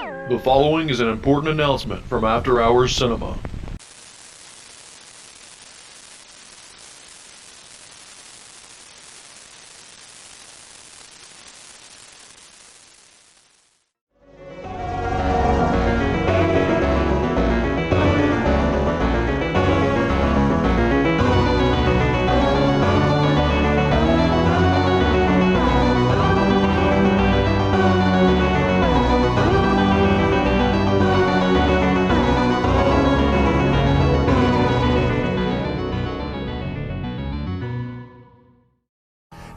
The following is an important announcement from After Hours Cinema.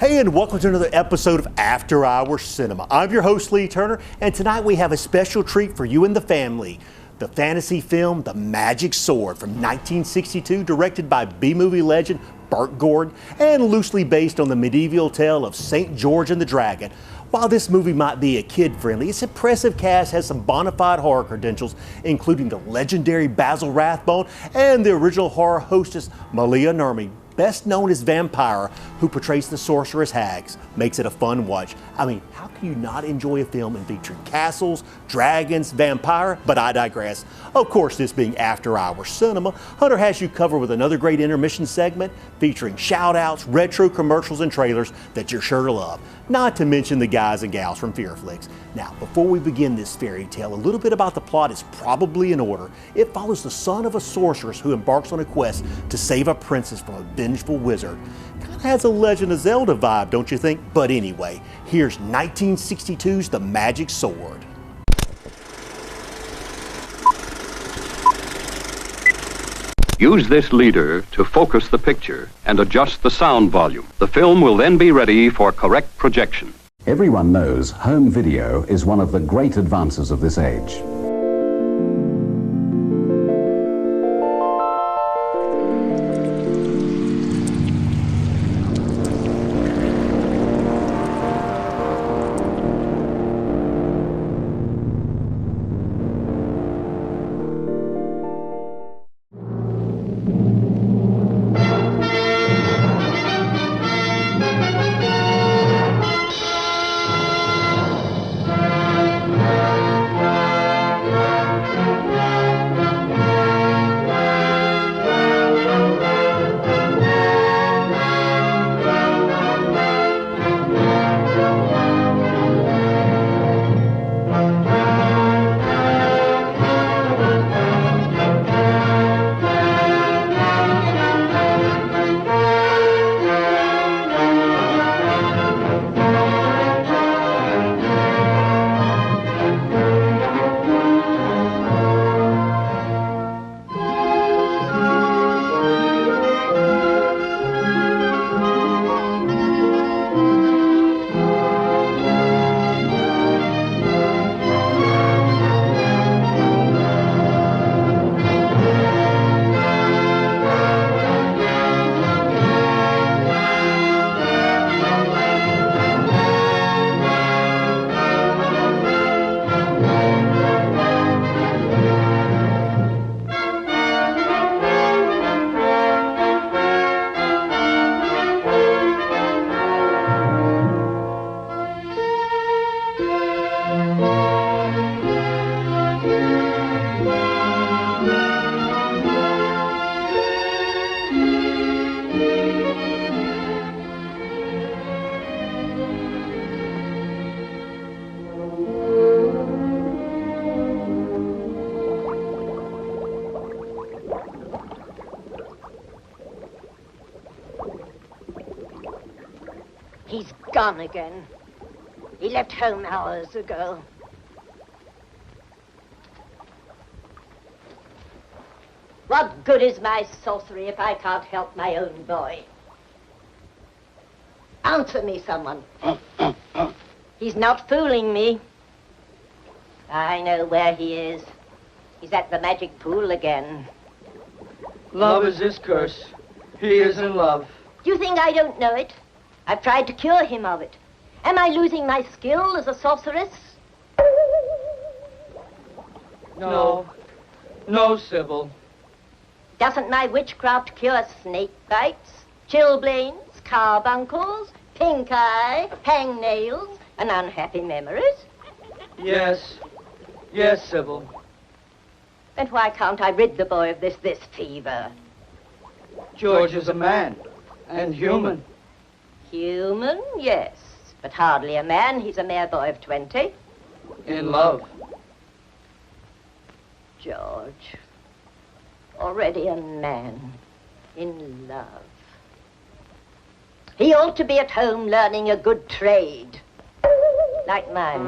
Hey, and welcome to another episode of After Hours Cinema. I'm your host, Lee Turner, and tonight we have a special treat for you and the family. The fantasy film, The Magic Sword from 1962, directed by B-movie legend Burt Gordon, and loosely based on the medieval tale of St. George and the Dragon. While this movie might be a kid-friendly, its impressive cast has some bona fide horror credentials, including the legendary Basil Rathbone and the original horror hostess Malia Nurmi, best known as Vampire, who portrays the sorceress Hags. Makes it a fun watch. I mean, how can you not enjoy a film featuring castles, dragons, vampire? But I digress. Of course, this being After Hours Cinema, Hunter has you covered with another great intermission segment featuring shout-outs, retro commercials, and trailers that you're sure to love. Not to mention the guys and gals from Fear Flicks. Now, before we begin this fairy tale, a little bit about the plot is probably in order. It follows the son of a sorceress who embarks on a quest to save a princess from a vengeful wizard. Kind of has a Legend of Zelda vibe, don't you think? But anyway, here's 1962's The Magic Sword. Use this leader to focus the picture and adjust the sound volume. The film will then be ready for correct projection. Everyone knows home video is one of the great advances of this age. He's gone again. He left home hours ago. What good is my sorcery if I can't help my own boy? Answer me, someone. He's not fooling me. I know where he is. He's at the magic pool again. Love is his curse. He is in love. Do you think I don't know it? I've tried to cure him of it. Am I losing my skill as a sorceress? No. No, Sybil. Doesn't my witchcraft cure snake bites, chilblains, carbuncles, pink eye, hangnails, and unhappy memories? Yes. Yes, Sybil. Then why can't I rid the boy of this fever? George is a man. And human. Human, yes. But hardly a man. He's a mere boy of 20. In love. George. Already a man. In love. He ought to be at home learning a good trade. Like mine.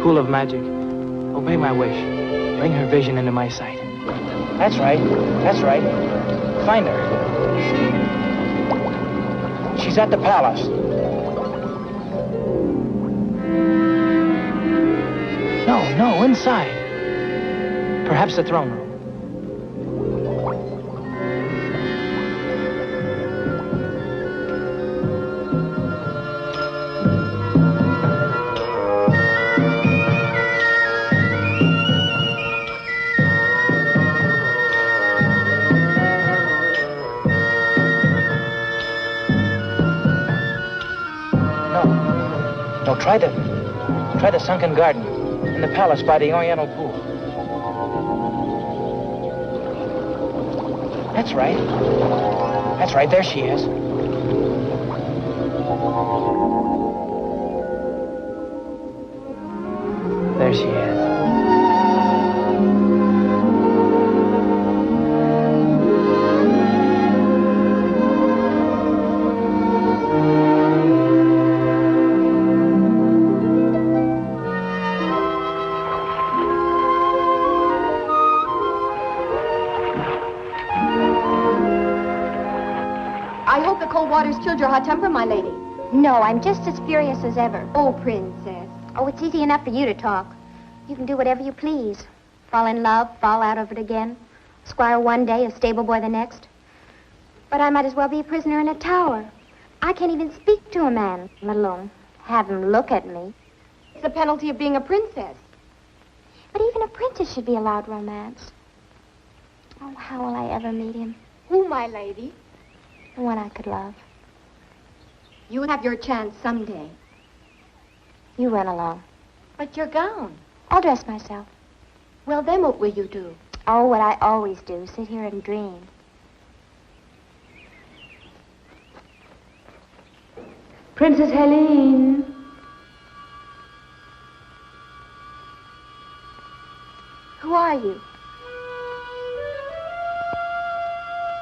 Pool of magic. Obey my wish. Bring her vision into my sight. That's right. That's right. Find her. She's at the palace. No, inside. Perhaps the throne room. No, try the sunken garden in the palace by the Oriental pool. That's right. That's right, there she is. There she is. Water's killed your hot temper, my lady. No, I'm just as furious as ever. Oh, princess. Oh, it's easy enough for you to talk. You can do whatever you please. Fall in love, fall out of it again. Squire one day, a stable boy the next. But I might as well be a prisoner in a tower. I can't even speak to a man, let alone have him look at me. It's the penalty of being a princess. But even a princess should be allowed romance. Oh, how will I ever meet him? Who, my lady? The one I could love. You'll have your chance someday. You run along. But your gown. I'll dress myself. Well, then what will you do? Oh, what I always do, sit here and dream. Princess Helene. Who are you?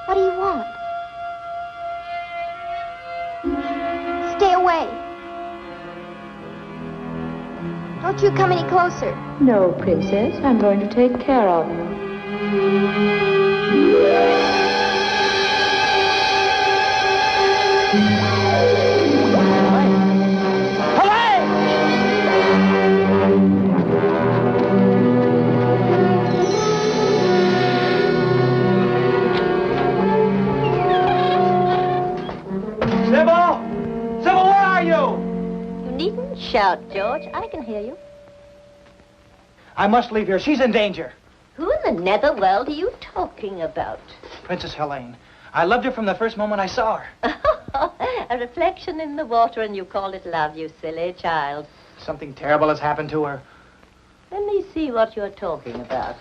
What do you want? Stay away. Don't you come any closer. No, princess. I'm going to take care of you. Shout, George. I can hear you. I must leave here. She's in danger. Who in the netherworld are you talking about? Princess Helene. I loved her from the first moment I saw her. A reflection in the water and you call it love, you silly child. Something terrible has happened to her. Let me see what you're talking about.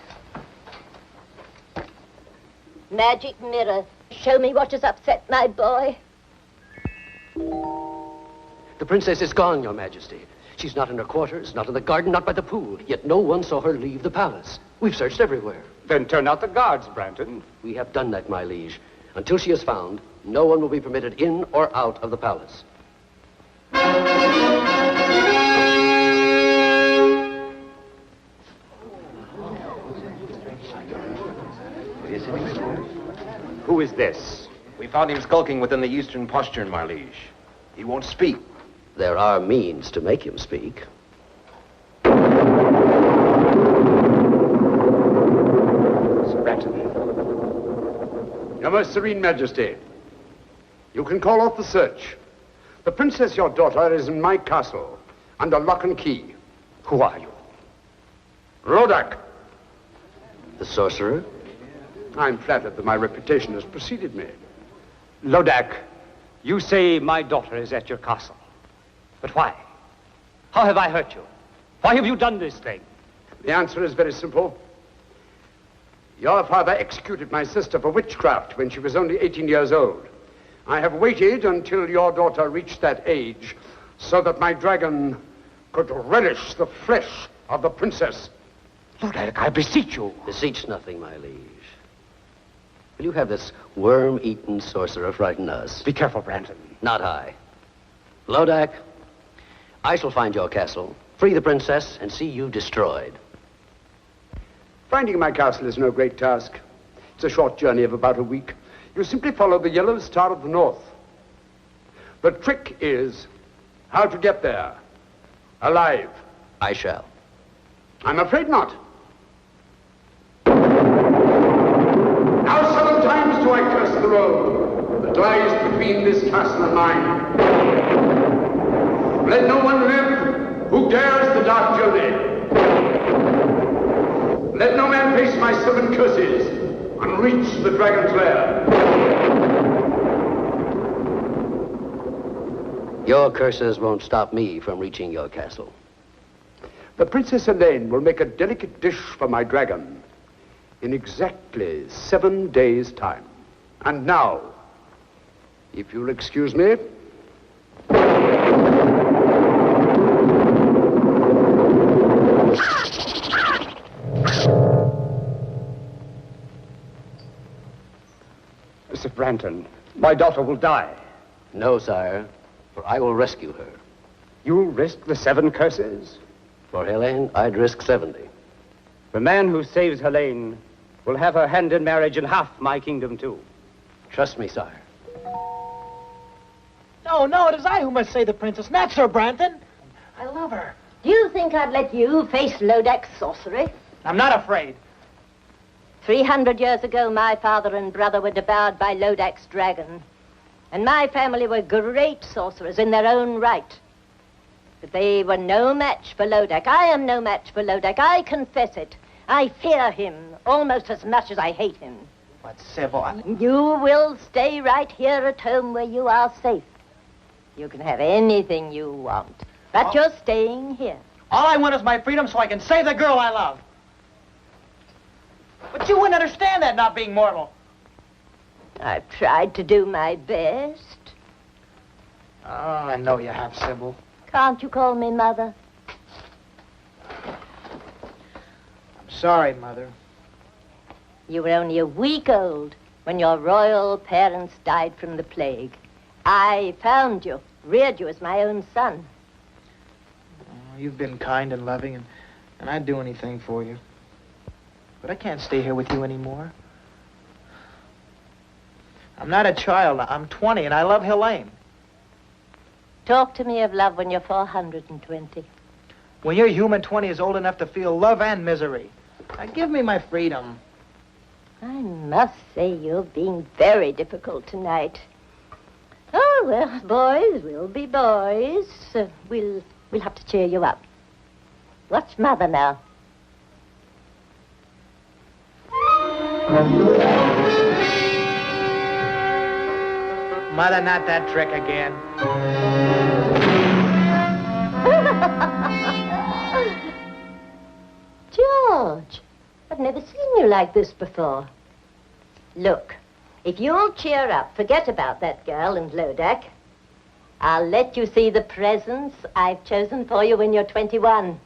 Magic mirror. Show me what has upset my boy. The princess is gone, Your Majesty. She's not in her quarters, not in the garden, not by the pool. Yet no one saw her leave the palace. We've searched everywhere. Then turn out the guards, Branton. We have done that, my liege. Until she is found, no one will be permitted in or out of the palace. Who is this? We found him skulking within the eastern postern, my liege. He won't speak. There are means to make him speak. Sir Branton. Your Most Serene Majesty, you can call off the search. The princess, your daughter, is in my castle, under lock and key. Who are you? Rodak. The sorcerer? I'm flattered that my reputation has preceded me. Lodak, you say my daughter is at your castle. But why? How have I hurt you? Why have you done this thing? The answer is very simple. Your father executed my sister for witchcraft when she was only 18 years old. I have waited until your daughter reached that age so that my dragon could relish the flesh of the princess. Lodak, I beseech you. Beseech nothing, my liege. Will you have this worm-eaten sorcerer frighten us? Be careful, Brandon. Not I. Lodak, I shall find your castle, free the princess, and see you destroyed. Finding my castle is no great task. It's a short journey of about a week. You simply follow the yellow star of the north. The trick is how to get there, alive. I shall. I'm afraid not. Now 7 times do I curse the road that lies between this castle and mine. Let no one live who dares the dark journey. Let no man face my 7 curses and reach the dragon's lair. Your curses won't stop me from reaching your castle. The Princess Helene will make a delicate dish for my dragon in exactly 7 days' time. And now, if you'll excuse me, Mr. Brandon, my daughter will die. No, sire, for I will rescue her. You'll risk the 7 curses? For Helene, I'd risk 70. The man who saves Helene will have her hand in marriage and half my kingdom, too. Trust me, sire. No, it is I who must save the princess, not Sir Brandon. I love her. Do you think I'd let you face Lodak's sorcery? I'm not afraid. 300 years ago, my father and brother were devoured by Lodak's dragon. And my family were great sorcerers in their own right. But they were no match for Lodak. I am no match for Lodak. I confess it. I fear him almost as much as I hate him. But, Sybil, You will stay right here at home where you are safe. You can have anything you want. But you're staying here. all I want is my freedom so I can save the girl I love. But you wouldn't understand that, not being mortal. I've tried to do my best. Oh, I know you have, Sybil. Can't you call me Mother? I'm sorry, Mother. You were only a week old when your royal parents died from the plague. I found you, reared you as my own son. Oh, you've been kind and loving, and I'd do anything for you. But I can't stay here with you anymore. I'm not a child. I'm 20, and I love Helene. Talk to me of love when you're 420. When your human 20 is old enough to feel love and misery. Now, give me my freedom. I must say you're being very difficult tonight. Oh, well, boys will be boys. We'll have to cheer you up. What's Mother now? Mother, not that trick again. George, I've never seen you like this before. Look, if you'll cheer up, forget about that girl and Lodak. I'll let you see the presents I've chosen for you when you're 21.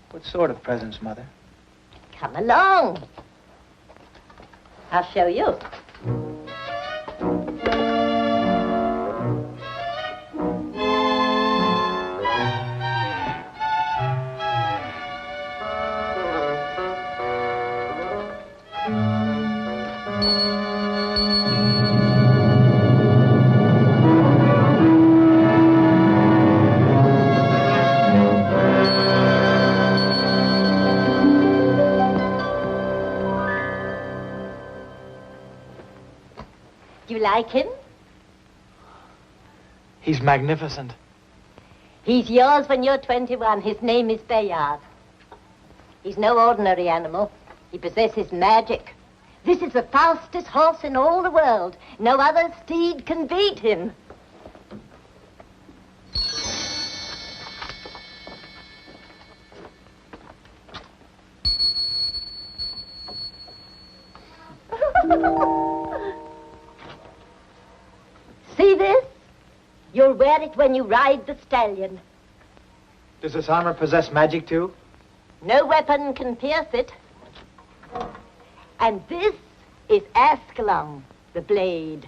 What sort of presents, Mother? Come along. I'll show you. You like him? He's magnificent. He's yours when you're 21. His name is Bayard. He's no ordinary animal. He possesses magic. This is the fastest horse in all the world. No other steed can beat him. See this? You'll wear it when you ride the stallion. Does this armor possess magic, too? No weapon can pierce it. And this is Ascalon, the blade.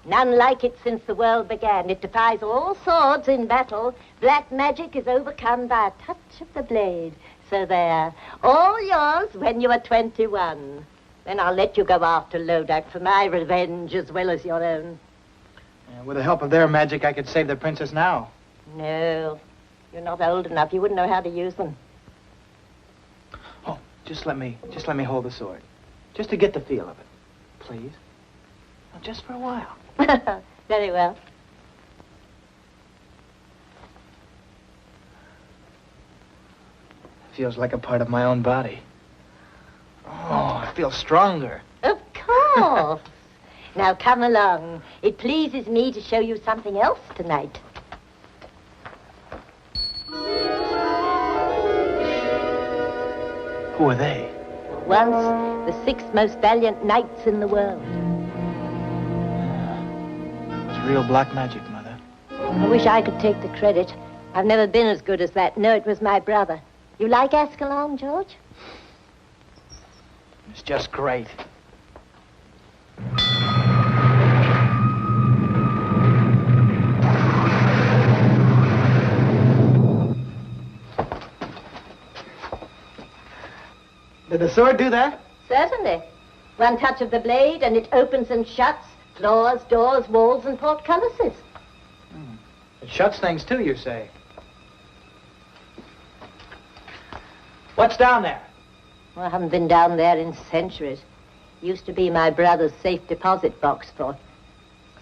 None like it since the world began. It defies all swords in battle. Black magic is overcome by a touch of the blade. So there, all yours when you are 21. Then I'll let you go after Lodak for my revenge as well as your own. With the help of their magic, I could save the princess now. No, you're not old enough. You wouldn't know how to use them. Oh, just let me hold the sword. Just to get the feel of it. Please. Oh, just for a while. Very well. Feels like a part of my own body. Oh, I feel stronger. Of course. Now come along. It pleases me to show you something else tonight. Who are they? Once the 6 most valiant knights in the world. It's real black magic, Mother. I wish I could take the credit. I've never been as good as that. No, it was my brother. You like Ascalon, George? It's just great. Did the sword do that? Certainly. One touch of the blade and it opens and shuts floors, doors, walls, and portcullises. It shuts things too, you say. What's down there? Well, I haven't been down there in centuries. Used to be my brother's safe deposit box for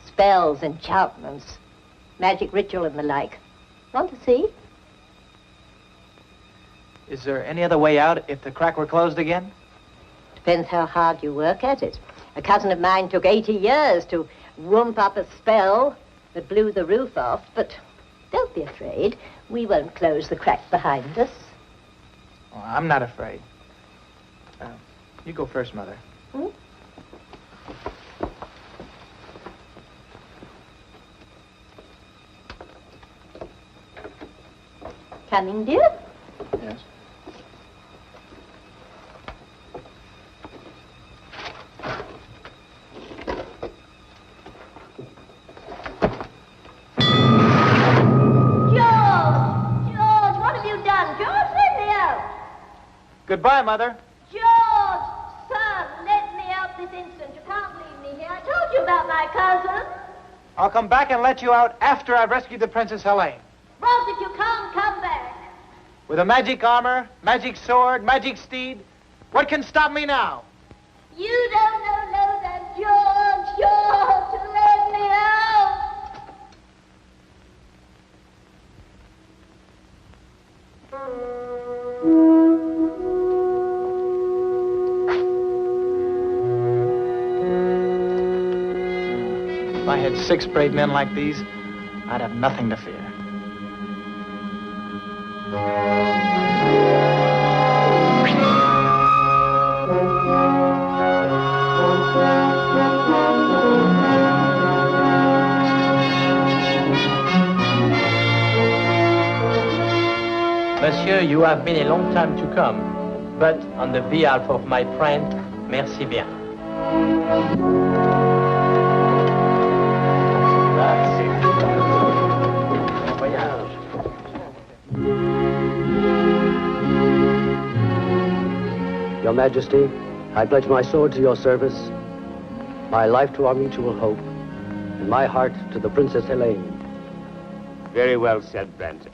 spells, enchantments, magic ritual and the like. Want to see? Is there any other way out if the crack were closed again? Depends how hard you work at it. A cousin of mine took 80 years to whoop up a spell that blew the roof off, but don't be afraid. We won't close the crack behind us. Oh, I'm not afraid. You go first, Mother. Hmm? Coming, dear? Yes. Goodbye, Mother. George, son, let me out this instant. You can't leave me here. I told you about my cousin. I'll come back and let you out after I've rescued the Princess Helene. Rose, if you can't come back. With a magic armor, magic sword, magic steed, what can stop me now? You don't know that, George, let me out. If I had 6 brave men like these, I'd have nothing to fear. Monsieur, you have been a long time to come, but on the behalf of my friend, merci bien. Your Majesty, I pledge my sword to your service, my life to our mutual hope, and my heart to the Princess Helene. Very well said, Brandon.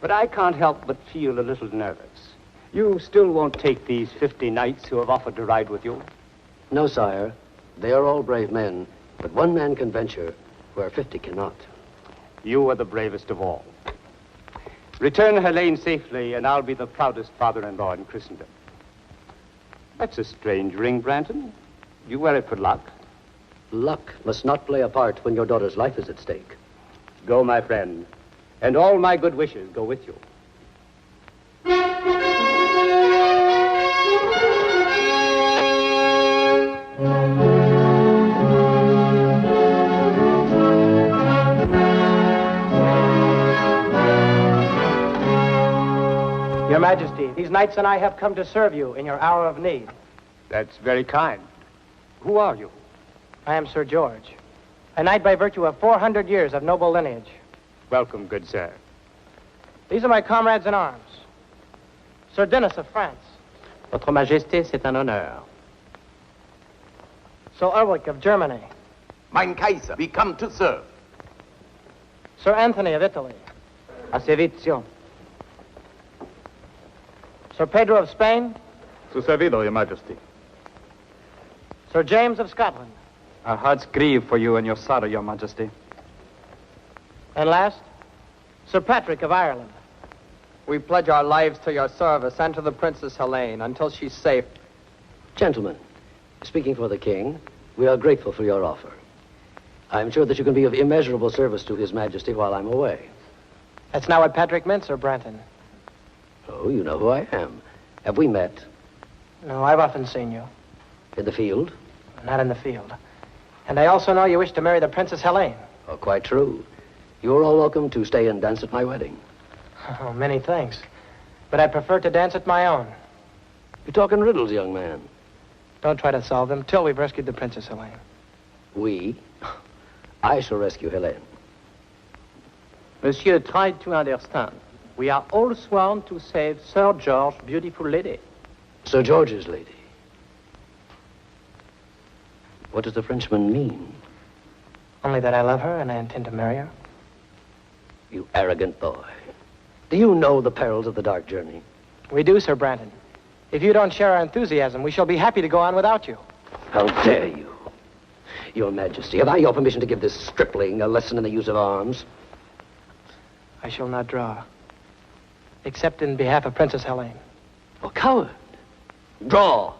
But I can't help but feel a little nervous. You still won't take these 50 knights who have offered to ride with you? No, sire. They are all brave men, but one man can venture where 50 cannot. You are the bravest of all. Return Helene safely, and I'll be the proudest father-in-law in Christendom. That's a strange ring, Branton. You wear it for luck. Luck must not play a part when your daughter's life is at stake. Go, my friend, and all my good wishes go with you. Your Majesty, these knights and I have come to serve you in your hour of need. That's very kind. Who are you? I am Sir George, a knight by virtue of 400 years of noble lineage. Welcome, good sir. These are my comrades in arms. Sir Denis of France. Votre Majesté, c'est un honneur. Sir Ulrich of Germany. Mein Kaiser, we come to serve. Sir Anthony of Italy. A servizio. Sir Pedro of Spain. Su servido, Your Majesty. Sir James of Scotland. Our hearts grieve for you and your sorrow, Your Majesty. And last, Sir Patrick of Ireland. We pledge our lives to your service and to the Princess Helene until she's safe. Gentlemen, speaking for the king, we are grateful for your offer. I'm sure that you can be of immeasurable service to His Majesty while I'm away. That's not what Patrick meant, Sir Branton. Oh, you know who I am. Have we met? No, I've often seen you. In the field? Not in the field. And I also know you wish to marry the Princess Helene. Oh, quite true. You're all welcome to stay and dance at my wedding. Oh, many thanks. But I prefer to dance at my own. You're talking riddles, young man. Don't try to solve them till we've rescued the Princess Helene. We? I shall rescue Helene. Monsieur, try to understand. We are all sworn to save Sir George's beautiful lady. Sir George's lady. What does the Frenchman mean? Only that I love her and I intend to marry her. You arrogant boy. Do you know the perils of the dark journey? We do, Sir Branton. If you don't share our enthusiasm, we shall be happy to go on without you. How dare you? Your Majesty, have I your permission to give this stripling a lesson in the use of arms? I shall not draw. Except in behalf of Princess Helene. Oh, coward. Draw.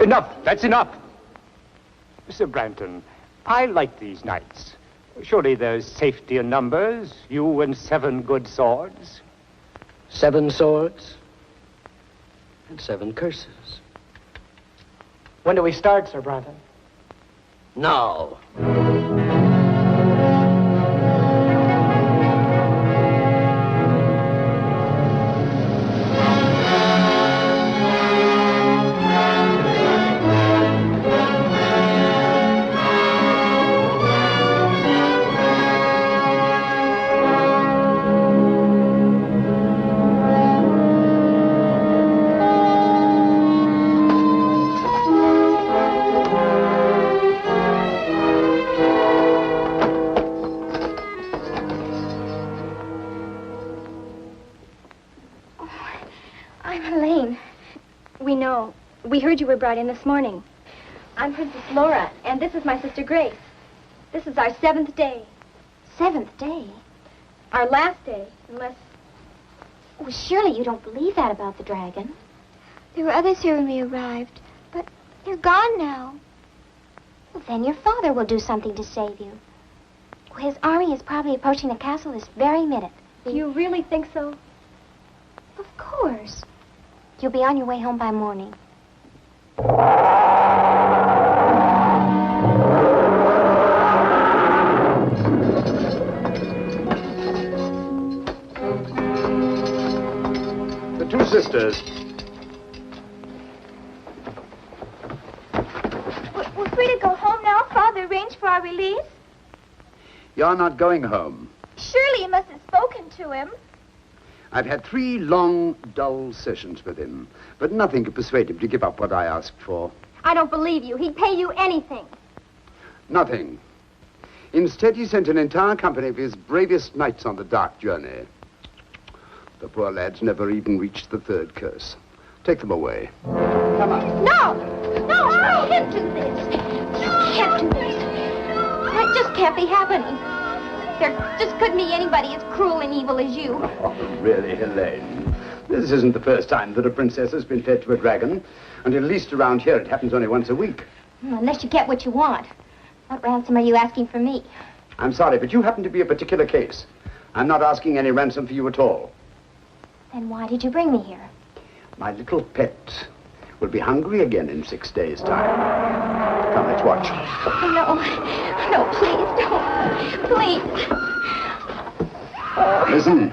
Enough. That's enough. Sir Branton, I like these knights. Surely there's safety in numbers. You and 7 good swords. 7 swords and 7 curses. When do we start, Sir Branton? Now. We heard you were brought in this morning. I'm Princess Laura, and this is my sister Grace. This is our 7th day. 7th day? Our last day, unless... Well, surely you don't believe that about the dragon. There were others here when we arrived, but they're gone now. Well, then your father will do something to save you. His army is probably approaching the castle this very minute. Do you really think so? Of course. You'll be on your way home by morning. The 2 sisters. We're free to go home now. Father arranged for our release. You're not going home. Surely you must have spoken to him. I've had 3 long, dull sessions with him, but nothing could persuade him to give up what I asked for. I don't believe you. He'd pay you anything. Nothing. Instead, he sent an entire company of his bravest knights on the dark journey. The poor lads never even reached the 3rd curse. Take them away. Come on. No! No, I can't do this. You can't do this. That just can't be happening. There just couldn't be anybody as cruel and evil as you. Oh, really, Helene. This isn't the first time that a princess has been fed to a dragon. And at least around here, it happens only once a week. Unless you get what you want. What ransom are you asking for me? I'm sorry, but you happen to be a particular case. I'm not asking any ransom for you at all. Then why did you bring me here? My little pet will be hungry again in 6 days' time. Come, let's watch. Oh, no. No, please, don't. Please. Listen.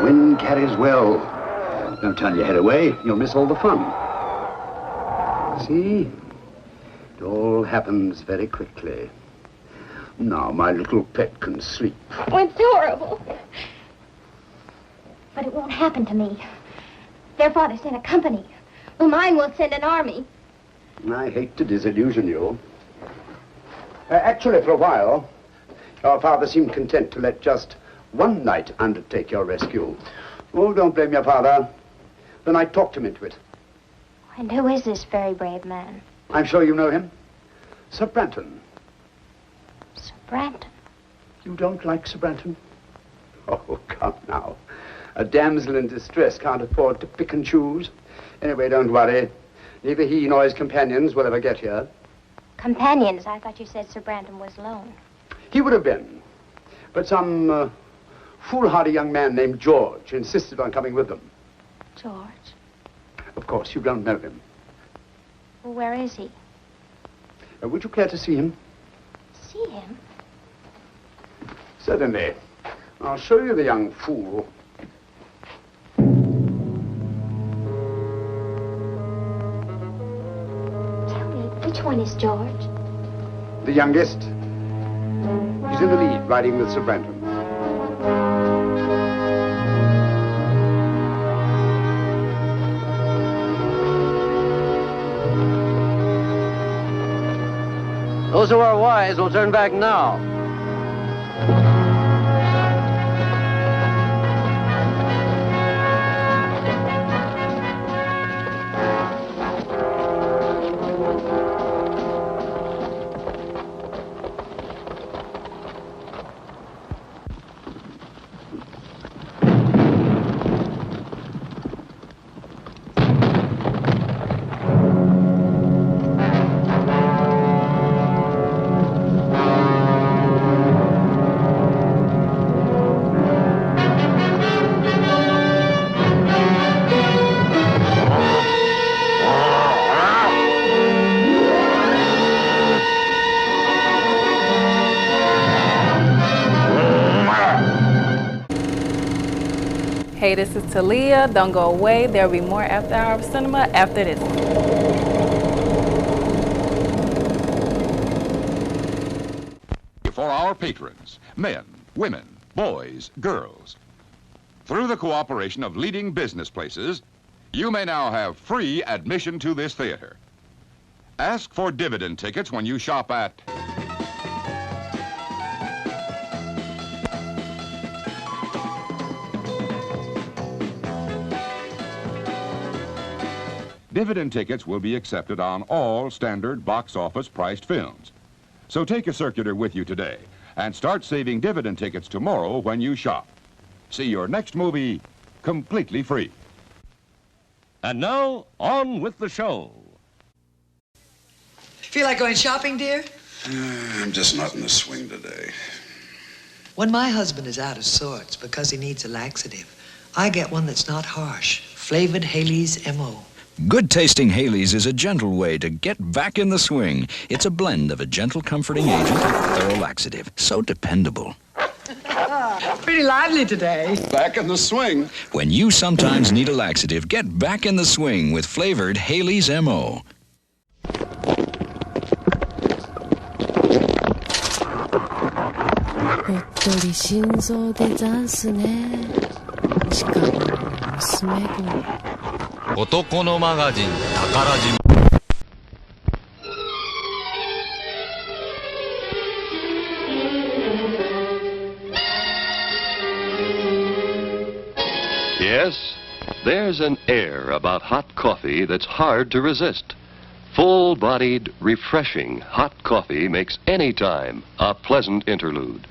Wind carries well. Don't turn your head away. You'll miss all the fun. See? It all happens very quickly. Now my little pet can sleep. Oh, it's horrible. But it won't happen to me. Their father sent a company. Well, mine will send an army. I hate to disillusion you. Actually, for a while, your father seemed content to let just one knight undertake your rescue. Oh, don't blame your father. The knight talked him into it. And who is this very brave man? I'm sure you know him. Sir Branton. Sir Branton? You don't like Sir Branton? Oh, come now. A damsel in distress can't afford to pick and choose. Anyway, don't worry. Neither he nor his companions will ever get here. Companions? I thought you said Sir Branton was alone. He would have been. But some foolhardy young man named George insisted on coming with them. George? Of course, you don't know him. Well, where is he? Would you care to see him? See him? Certainly. I'll show you the young fool. Tell me, which one is George? The youngest. He's in the lead, riding with Sir Branton. Those who are wise will turn back now. Hey, this is Talia. Don't go away. There'll be more After Hours Cinema after this. For our patrons, men, women, boys, girls. Through the cooperation of leading business places, you may now have free admission to this theater. Ask for dividend tickets when you shop at Dividend tickets will be accepted on all standard box office priced films. So take a circular with you today and start saving dividend tickets tomorrow when you shop. See your next movie completely free. And now, on with the show. Feel like going shopping, dear? I'm just not in the swing today. When my husband is out of sorts because he needs a laxative, I get one that's not harsh. Flavored Haley's M.O. Good-tasting Haley's is a gentle way to get back in the swing. It's a blend of a gentle comforting agent and a thorough laxative. So dependable. Pretty lively today. Back in the swing. When you sometimes need a laxative, get back in the swing with flavored Haley's M.O. Yes, there's an air about hot coffee that's hard to resist. Full-bodied, refreshing hot coffee makes any time a pleasant interlude.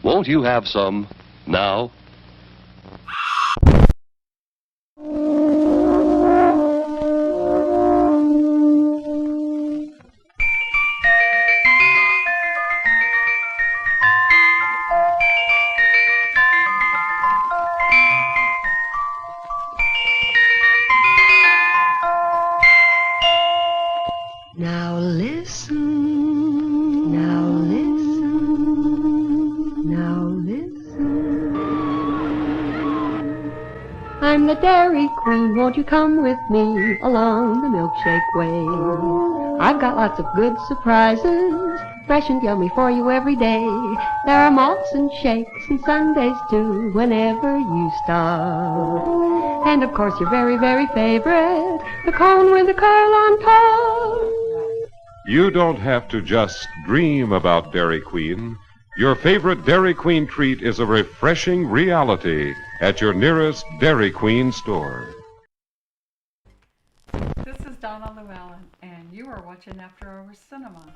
Won't you have some now? Now listen, now listen, now listen. I'm the Dairy Queen, won't you come with me along the milkshake way? I've got lots of good surprises, fresh and yummy for you every day. There are malts and shakes and sundaes too, whenever you stop. And of course your very, very favorite, the cone with the curl on top. You don't have to just dream about Dairy Queen. Your favorite Dairy Queen treat is a refreshing reality at your nearest Dairy Queen store. This is Donna Llewellyn, and you are watching After Hours Cinema.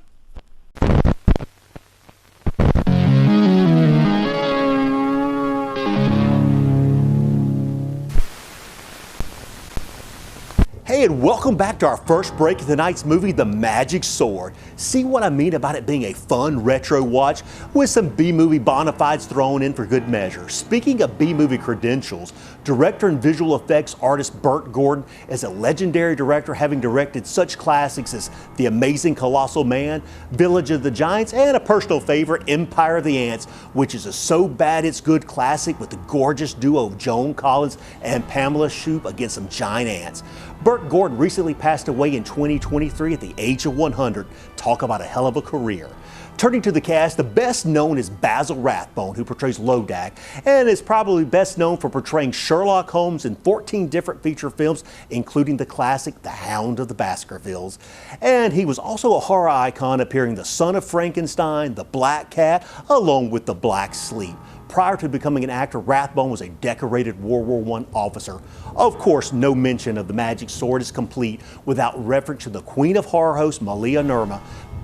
Hey, and welcome back to our first break of tonight's movie, The Magic Sword. See what I mean about it being a fun retro watch with some B-movie bona fides thrown in for good measure. Speaking of B-movie credentials, director and visual effects artist Burt Gordon is a legendary director, having directed such classics as The Amazing Colossal Man, Village of the Giants, and a personal favorite, Empire of the Ants, which is a so bad it's good classic with the gorgeous duo of Joan Collins and Pamela Shoop against some giant ants. Burt Gordon recently passed away in 2023 at the age of 100. Talk about a hell of a career. Turning to the cast, the best known is Basil Rathbone, who portrays Lodak, and is probably best known for portraying Sherlock Holmes in 14 different feature films, including the classic The Hound of the Baskervilles. And he was also a horror icon, appearing in The Son of Frankenstein, The Black Cat, along with The Black Sleep. Prior to becoming an actor, Rathbone was a decorated World War I officer. Of course, no mention of The Magic Sword is complete without reference to the Queen of Horror host, Malia Nurma,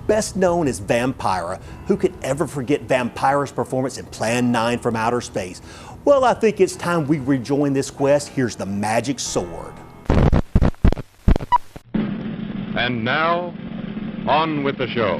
best known as Vampira. Who could ever forget Vampira's performance in Plan 9 from Outer Space? Well, I think it's time we rejoin this quest. Here's The Magic Sword. And now, on with the show.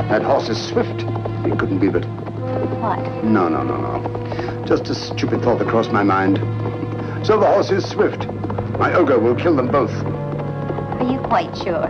That horse is swift. You couldn't be but... What? No. Just a stupid thought that crossed my mind. So the horse is swift. My ogre will kill them both. Are you quite sure?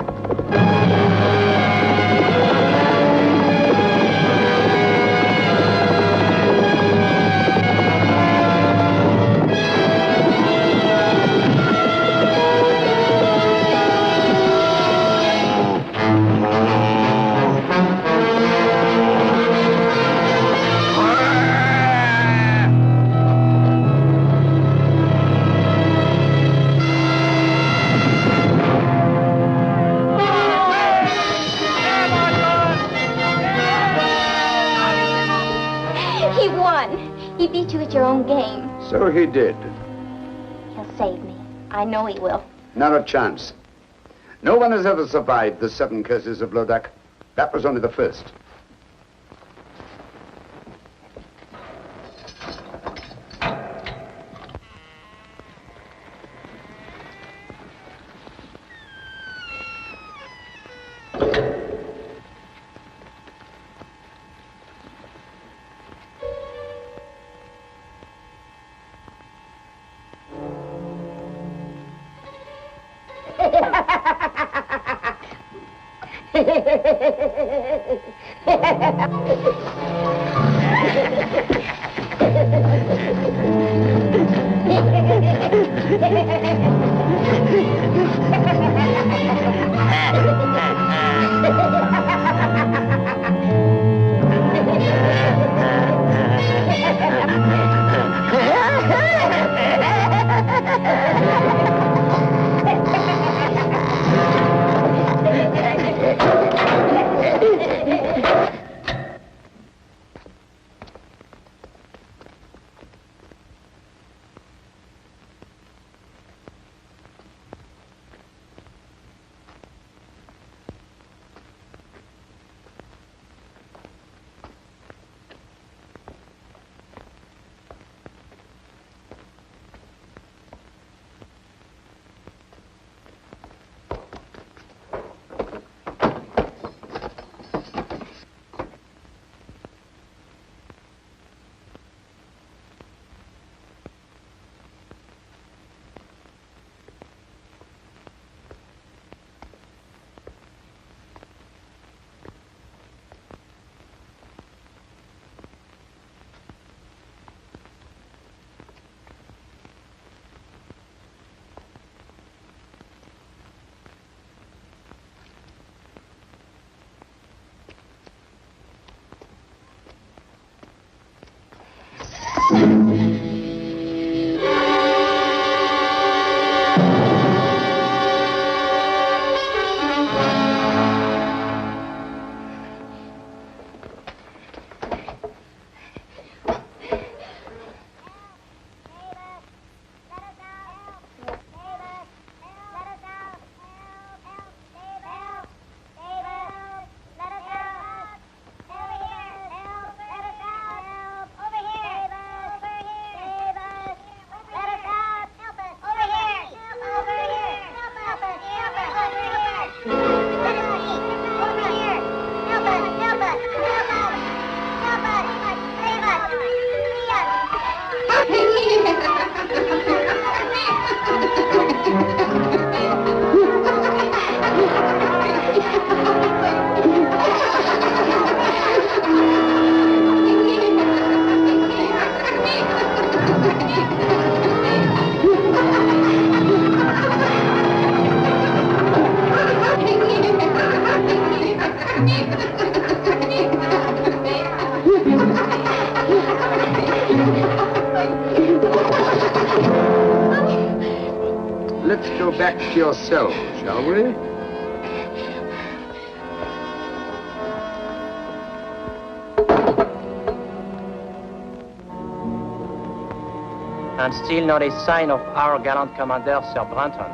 beat you at your own game. So he did. He'll save me. I know he will. Not a chance. No one has ever survived the 7 curses of Lodak. That was only the first. Let's go back to your cell, shall we? And still not a sign of our gallant commander, Sir Branton.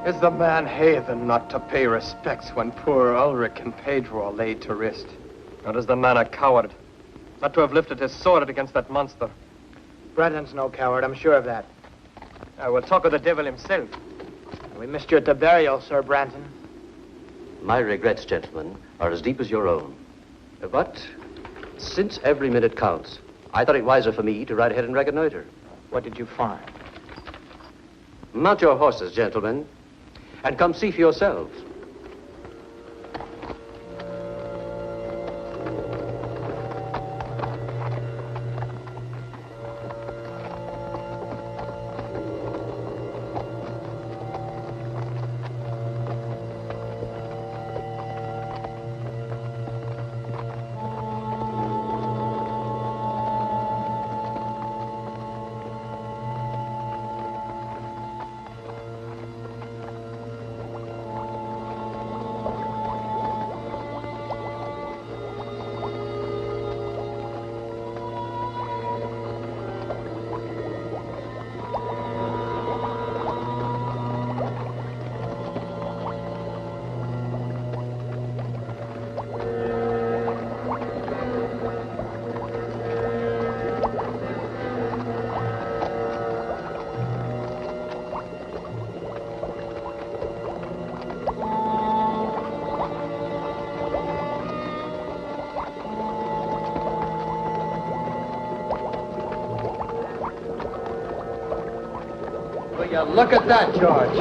Is the man heathen not to pay respects when poor Ulrich and Pedro are laid to rest? Not is the man a coward. Not to have lifted his sword against that monster. Brenton's no coward, I'm sure of that. I will talk of the devil himself. We missed you at the burial, Sir Branton. My regrets, gentlemen, are as deep as your own. But since every minute counts, I thought it wiser for me to ride ahead and reconnoiter. What did you find? Mount your horses, gentlemen, and come see for yourselves. Will you look at that, George?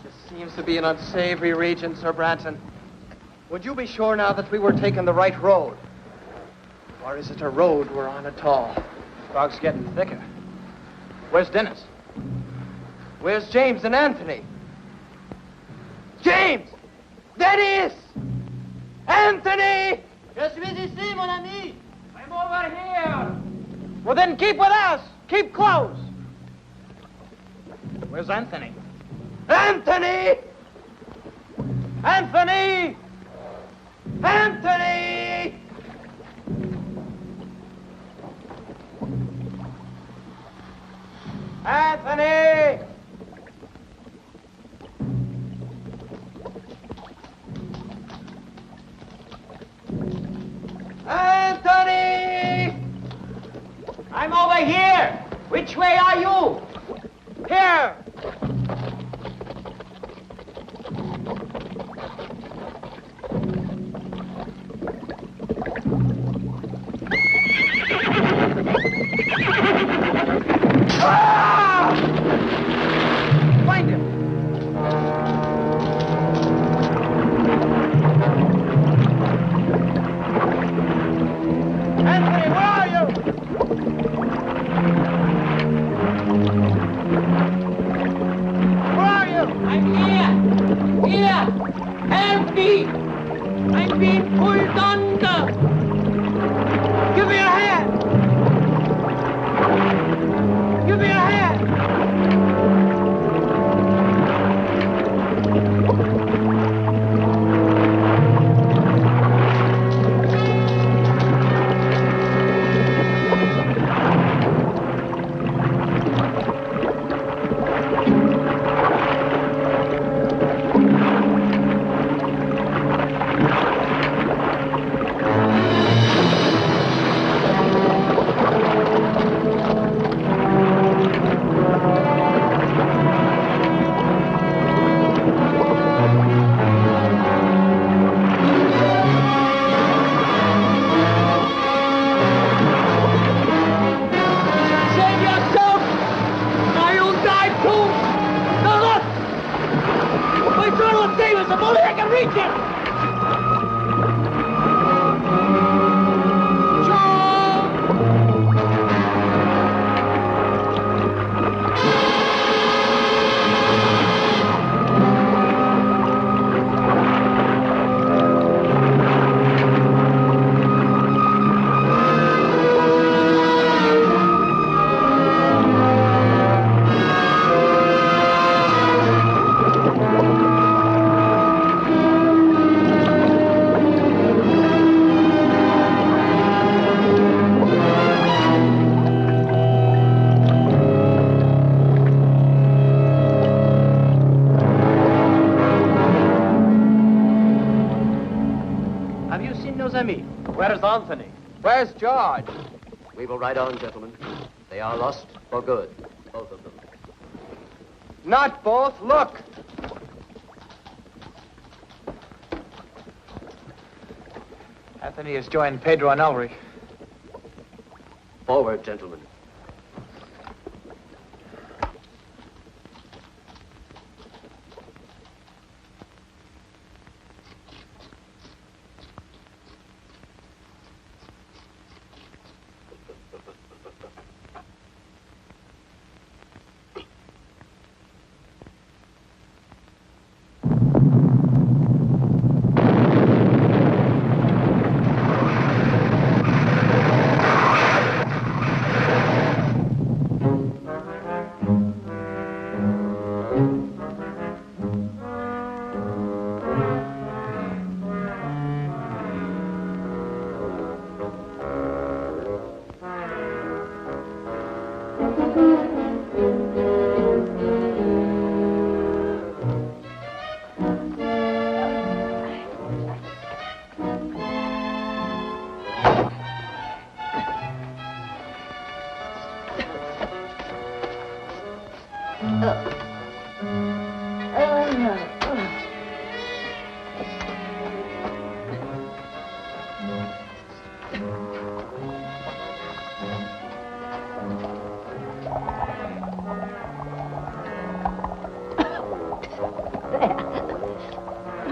This seems to be an unsavory region, Sir Branton. Would you be sure now that we were taking the right road? Or is it a road we're on at all? Fog's getting thicker. Where's Dennis? Where's James and Anthony? James! Dennis! Anthony! Je suis ici, mon ami. I'm over here. Well, then keep with us. Keep close. Where's Anthony? Anthony! Anthony! Anthony! Anthony! Anthony! I'm over here. Which way are you? Here! Find him. Anthony, where are you? Where are you? I'm here. Here. Help me. I'm being pulled under. Give me your hand. Give me your hand. Where's Anthony? Where's George? We will ride on, gentlemen. They are lost for good, both of them. Not both. Look. Anthony has joined Pedro and Ulrich. Forward, gentlemen.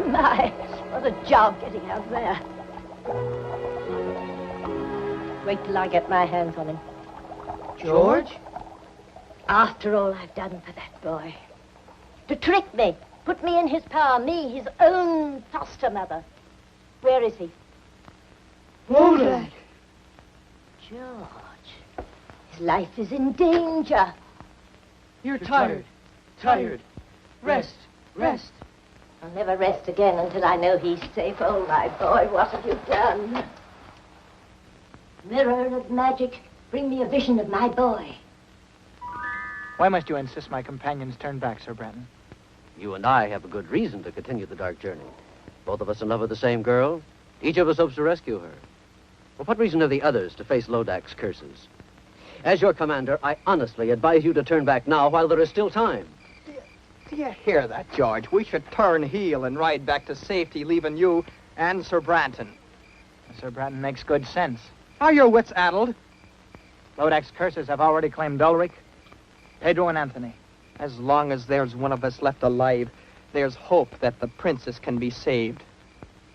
My, what a job getting out there. Wait till I get my hands on him. George? After all I've done for that boy. To trick me, put me in his power, me, his own foster mother. Where is he? Lodak! George, his life is in danger. You're tired. Tired. Rest. Rest. I'll never rest again until I know he's safe. Oh, my boy, what have you done? Mirror of magic, bring me a vision of my boy. Why must you insist my companions turn back, Sir Branton? You and I have a good reason to continue the dark journey. Both of us in love with the same girl. Each of us hopes to rescue her. For what reason are the others to face Lodak's curses? As your commander, I honestly advise you to turn back now while there is still time. Do you hear that, George? We should turn heel and ride back to safety, leaving you and Sir Branton. Sir Branton makes good sense. Are your wits addled? Lodak's curses have already claimed Ulrich, Pedro, and Anthony. As long as there's one of us left alive, there's hope that the princess can be saved.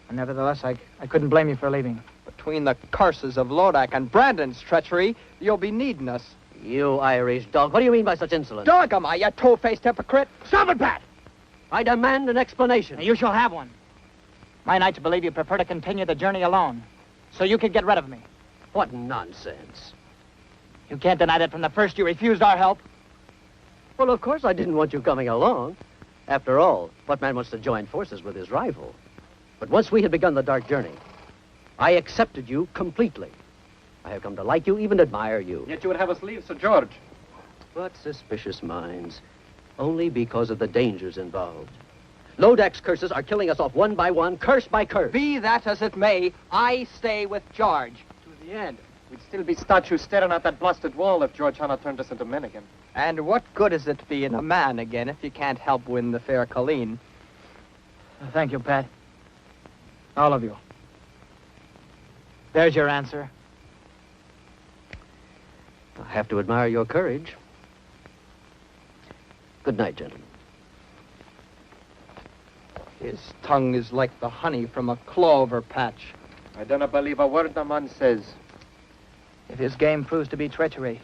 And nevertheless, I couldn't blame you for leaving. Between the curses of Lodak and Brandon's treachery, you'll be needing us. You Irish dog, what do you mean by such insolence? Dog am I, you two-faced hypocrite! Stop it, Pat! I demand an explanation. You shall have one. My knights believe you prefer to continue the journey alone, so you could get rid of me. What nonsense. You can't deny that from the first you refused our help. Well, of course I didn't want you coming along. After all, what man wants to join forces with his rival? But once we had begun the dark journey, I accepted you completely. I have come to like you, even admire you. Yet you would have us leave, Sir George. But suspicious minds, only because of the dangers involved. Lodak's curses are killing us off one by one, curse by curse. Be that as it may, I stay with George. To the end. We'd still be statues staring at that blasted wall if George Hanna turned us into men again. And what good is it being a man again if you can't help win the fair Colleen? Thank you, Pat. All of you. There's your answer. I have to admire your courage. Good night, gentlemen. His tongue is like the honey from a clover patch. I don't believe a word the man says. If his game proves to be treachery,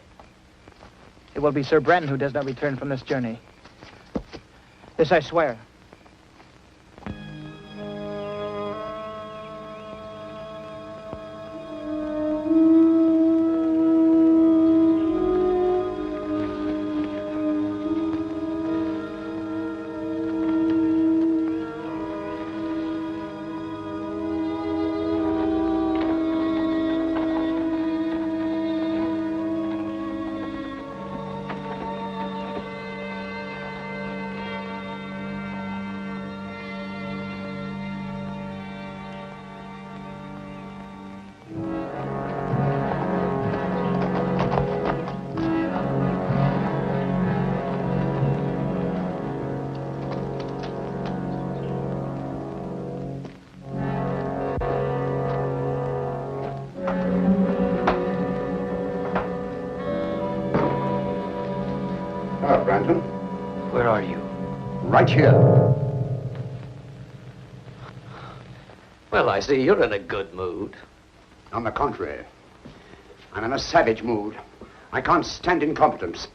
it will be Sir Branton who does not return from this journey. This I swear. Branton. Where are you? Right here. Well, I see you're in a good mood. On the contrary, I'm in a savage mood. I can't stand incompetence.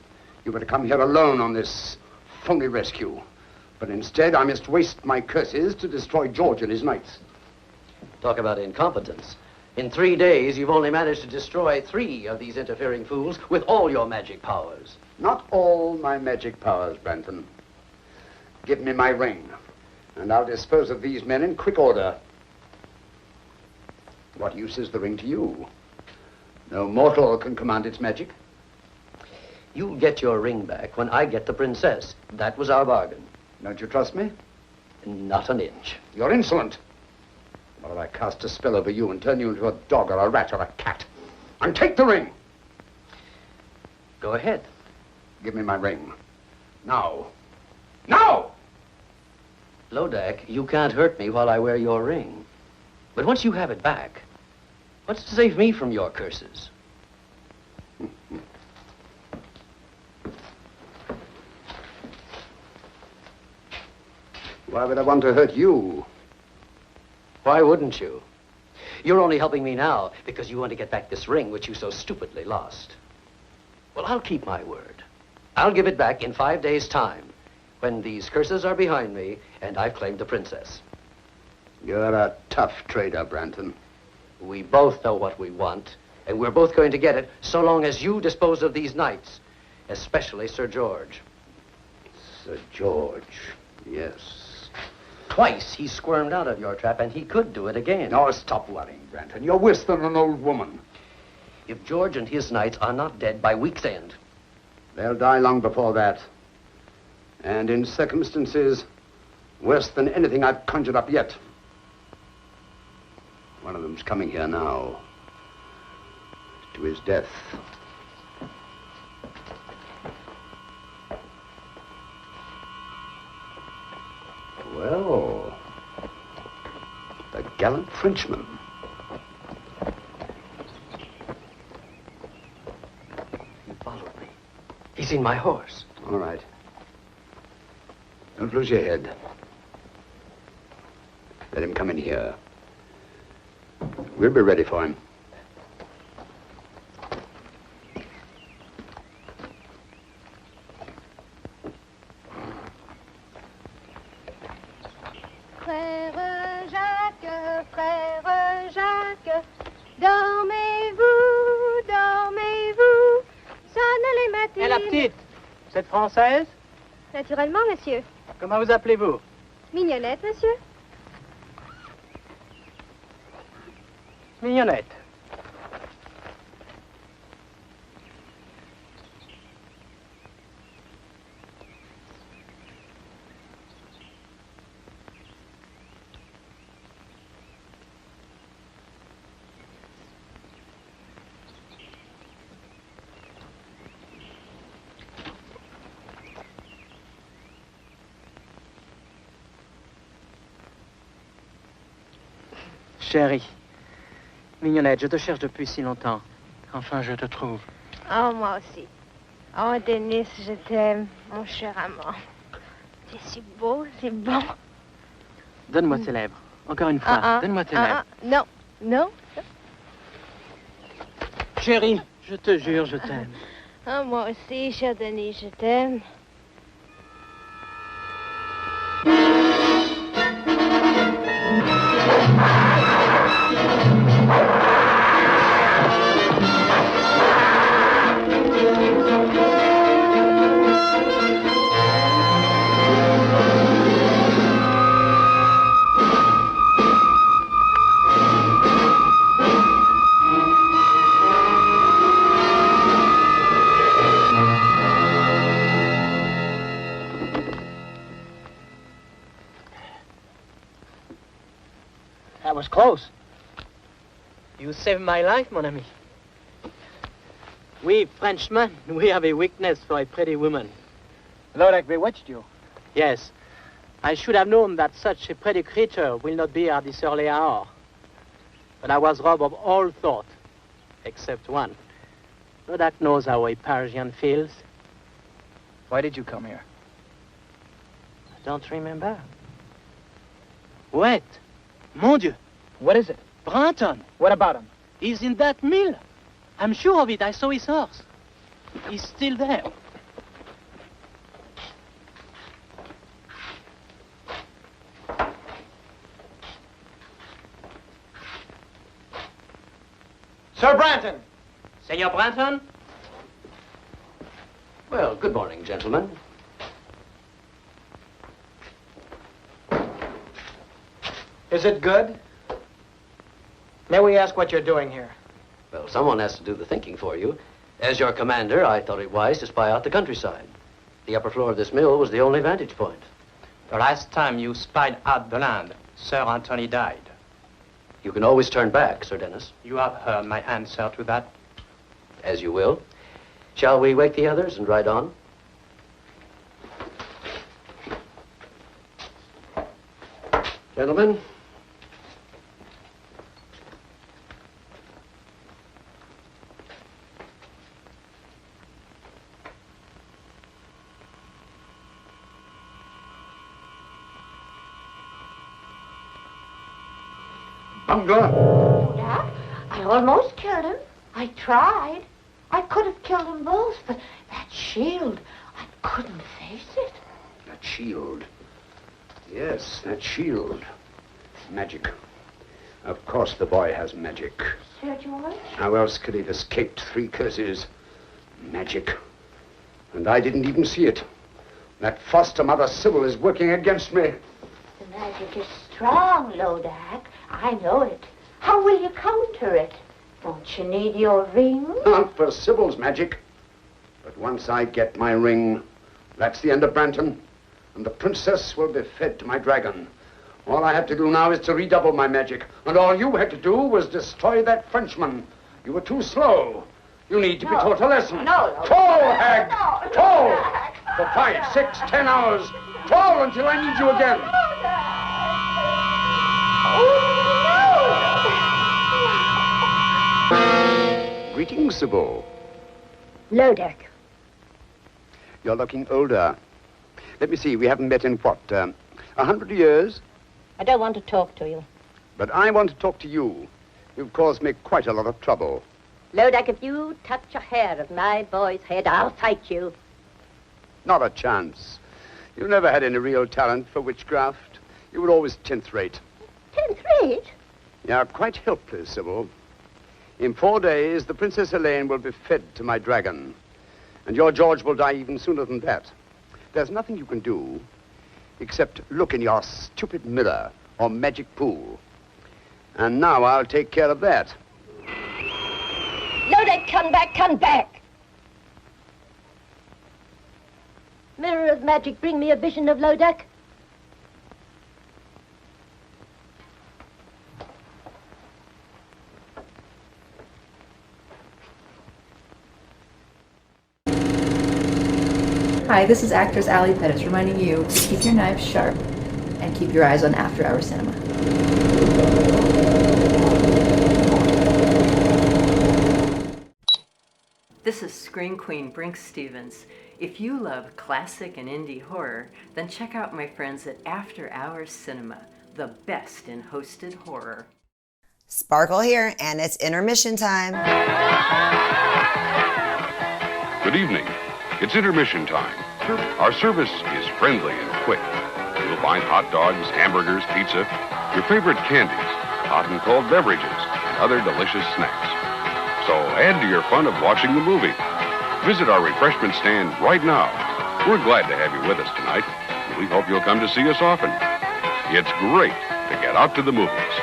You were to come here alone on this phony rescue. But instead, I must waste my curses to destroy George and his knights. Talk about incompetence. In 3 days, you've only managed to destroy 3 of these interfering fools with all your magic powers. Not all my magic powers, Branton. Give me my ring, and I'll dispose of these men in quick order. What use is the ring to you? No mortal can command its magic. You'll get your ring back when I get the princess. That was our bargain. Don't you trust me? Not an inch. You're insolent. Or I cast a spell over you and turn you into a dog or a rat or a cat. And take the ring. Go ahead. Give me my ring. Now. Now! Lodak, you can't hurt me while I wear your ring. But once you have it back, what's to save me from your curses? Why would I want to hurt you? Why wouldn't you? You're only helping me now because you want to get back this ring which you so stupidly lost. Well, I'll keep my word. I'll give it back in 5 days' time, when these curses are behind me and I've claimed the princess. You're a tough trader, Branton. We both know what we want, and we're both going to get it so long as you dispose of these knights, especially Sir George. Sir George, yes. Twice he squirmed out of your trap, and he could do it again. No, stop worrying, Branton. You're worse than an old woman. If George and his knights are not dead by week's end, they'll die long before that. And in circumstances worse than anything I've conjured up yet. One of them's coming here now. To his death. Well, the gallant Frenchman. He followed me. He's seen my horse. All right. Don't lose your head. Let him come in here. We'll be ready for him. Frère Jacques, dormez-vous, dormez-vous, sonnent les matines. Et la petite, vous êtes française? Naturellement, monsieur. Comment vous appelez-vous? Mignonnette, monsieur. Mignonnette. Chérie, Mignonnette, je te cherche depuis si longtemps. Enfin, je te trouve. Oh, moi aussi. Oh, Denis, je t'aime, mon cher amant. C'est si beau, c'est bon. Donne-moi tes lèvres. Encore une fois, donne-moi tes lèvres. Non, non. Chérie, je te jure, je t'aime. Oh, moi aussi, cher Denis, je t'aime. That was close. You saved my life, mon ami. We Frenchmen, we have a weakness for a pretty woman. Lodek bewitched you? Yes. I should have known that such a pretty creature will not be at this early hour. But I was robbed of all thought, except one. Lodek knows how a Parisian feels. Why did you come here? I don't remember. Wait. Mon Dieu. What is it? Branton. What about him? He's in that mill. I'm sure of it. I saw his horse. He's still there. Sir Branton. Senor Branton? Well, good morning, gentlemen. Is it good? May we ask what you're doing here? Well, someone has to do the thinking for you. As your commander, I thought it wise to spy out the countryside. The upper floor of this mill was the only vantage point. The last time you spied out the land, Sir Anthony died. You can always turn back, Sir Dennis. You have heard my answer to that. As you will. Shall we wake the others and ride on? Gentlemen. Hunger? Dad, I almost killed him. I tried. I could have killed them both, but that shield, I couldn't face it. That shield. Yes, that shield. Magic. Of course the boy has magic. Sir George? How else could he have escaped 3 curses? Magic. And I didn't even see it. That foster mother Sybil is working against me. The magic is strong, Lodak. I know it. How will you counter it? Don't you need your ring? Not for Sybil's magic. But once I get my ring, that's the end of Branton. And the princess will be fed to my dragon. All I have to do now is to redouble my magic. And all you had to do was destroy that Frenchman. You were too slow. You need to be taught a lesson. No. Toll, hag! Toll! For 5, 6, 10 hours. Toll until I need you again. Greetings, Sybil. Lodak. You're looking older. Let me see, we haven't met in what, 100 years? I don't want to talk to you. But I want to talk to you. You've caused me quite a lot of trouble. Lodak, if you touch a hair of my boy's head, I'll fight you. Not a chance. You never had any real talent for witchcraft. You were always 10th rate. 10th rate? You're quite helpless, Sybil. In 4 days, the Princess Helene will be fed to my dragon. And your George will die even sooner than that. There's nothing you can do except look in your stupid mirror or magic pool. And now I'll take care of that. Lodak, come back, come back! Mirror of magic, bring me a vision of Lodak. Hi, this is actress Allie Pettis reminding you to keep your knives sharp and keep your eyes on after-hour cinema. This is Screen Queen Brink Stevens. If you love classic and indie horror, then check out my friends at After Hours Cinema, the best in hosted horror. Sparkle here, and it's intermission time. Good evening. It's intermission time. Our service is friendly and quick. You'll find hot dogs, hamburgers, pizza, your favorite candies, hot and cold beverages, and other delicious snacks. So add to your fun of watching the movie. Visit our refreshment stand right now. We're glad to have you with us tonight. We hope you'll come to see us often. It's great to get out to the movies.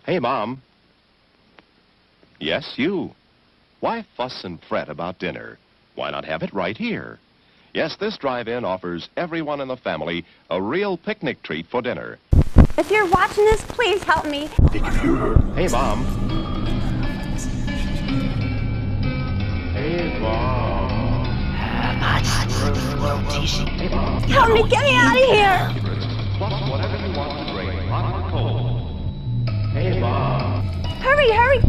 Hey, Mom. Yes, you. Why fuss and fret about dinner? Why not have it right here? Yes, this drive-in offers everyone in the family a real picnic treat for dinner. If you're watching this, please help me. Hey, Mom. Hey, Mom. Hey, Mom. Help me, get me out of here. Plus whatever you want to drink, hot or cold. Hey, Mom. Hurry, hurry.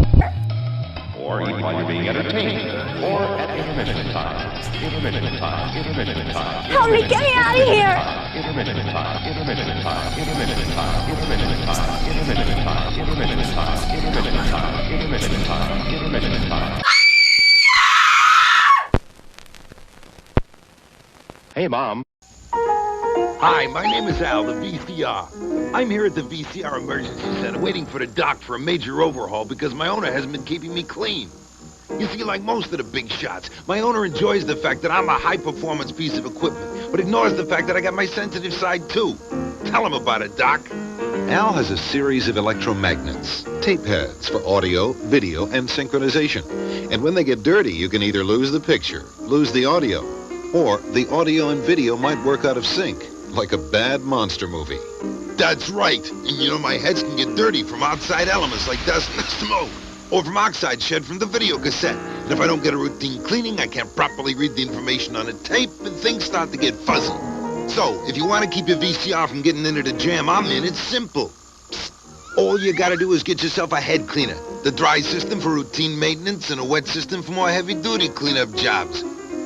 Or eat while you're being entertained. Or at intermission time. Intermission time. Intermission time. Help me, get me out of here. Intermission time. Intermission time. Intermission time. Intermission time. Intermission time. Intermission time. Intermission time. Intermission time. Intermission time. Hey, Mom. Hi, my name is Al, the VCR. I'm here at the VCR Emergency Center waiting for the doc for a major overhaul because my owner hasn't been keeping me clean. You see, like most of the big shots, my owner enjoys the fact that I'm a high-performance piece of equipment, but ignores the fact that I got my sensitive side, too. Tell him about it, Doc. Al has a series of electromagnets, tape heads for audio, video, and synchronization. And when they get dirty, you can either lose the picture, lose the audio, or the audio and video might work out of sync, like a bad monster movie. That's right. And you know, my heads can get dirty from outside elements like dust and smoke, or from oxide shed from the video cassette. And if I don't get a routine cleaning, I can't properly read the information on the tape, and things start to get fuzzy. So, if you want to keep your VCR from getting into the jam I'm in, it's simple. Psst. All you gotta do is get yourself a head cleaner. The dry system for routine maintenance and a wet system for more heavy-duty cleanup jobs.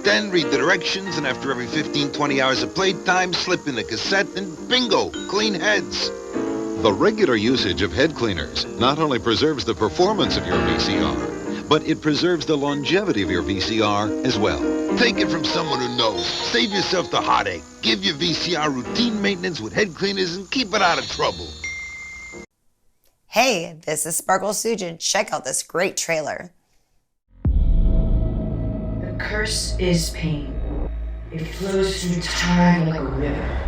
Then read the directions, and after every 15, 20 hours of playtime, slip in the cassette, and bingo, clean heads. The regular usage of head cleaners not only preserves the performance of your VCR, but it preserves the longevity of your VCR as well. Take it from someone who knows. Save yourself the heartache. Give your VCR routine maintenance with head cleaners and keep it out of trouble. Hey, this is Sparkle Sujin. Check out this great trailer. The curse is pain. It flows through time like a river.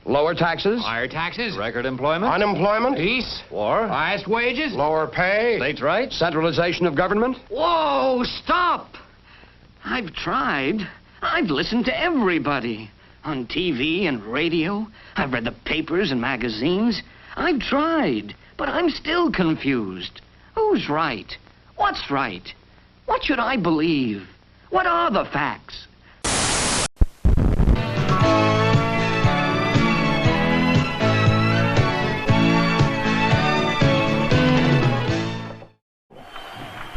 Lower taxes. Higher taxes. Record employment. Unemployment. Peace. War. Highest wages. Lower pay. States' rights. Centralization of government. Whoa, stop! I've tried. I've listened to everybody. On TV and radio. I've read the papers and magazines. I've tried, but I'm still confused. Who's right? What's right? What should I believe? What are the facts?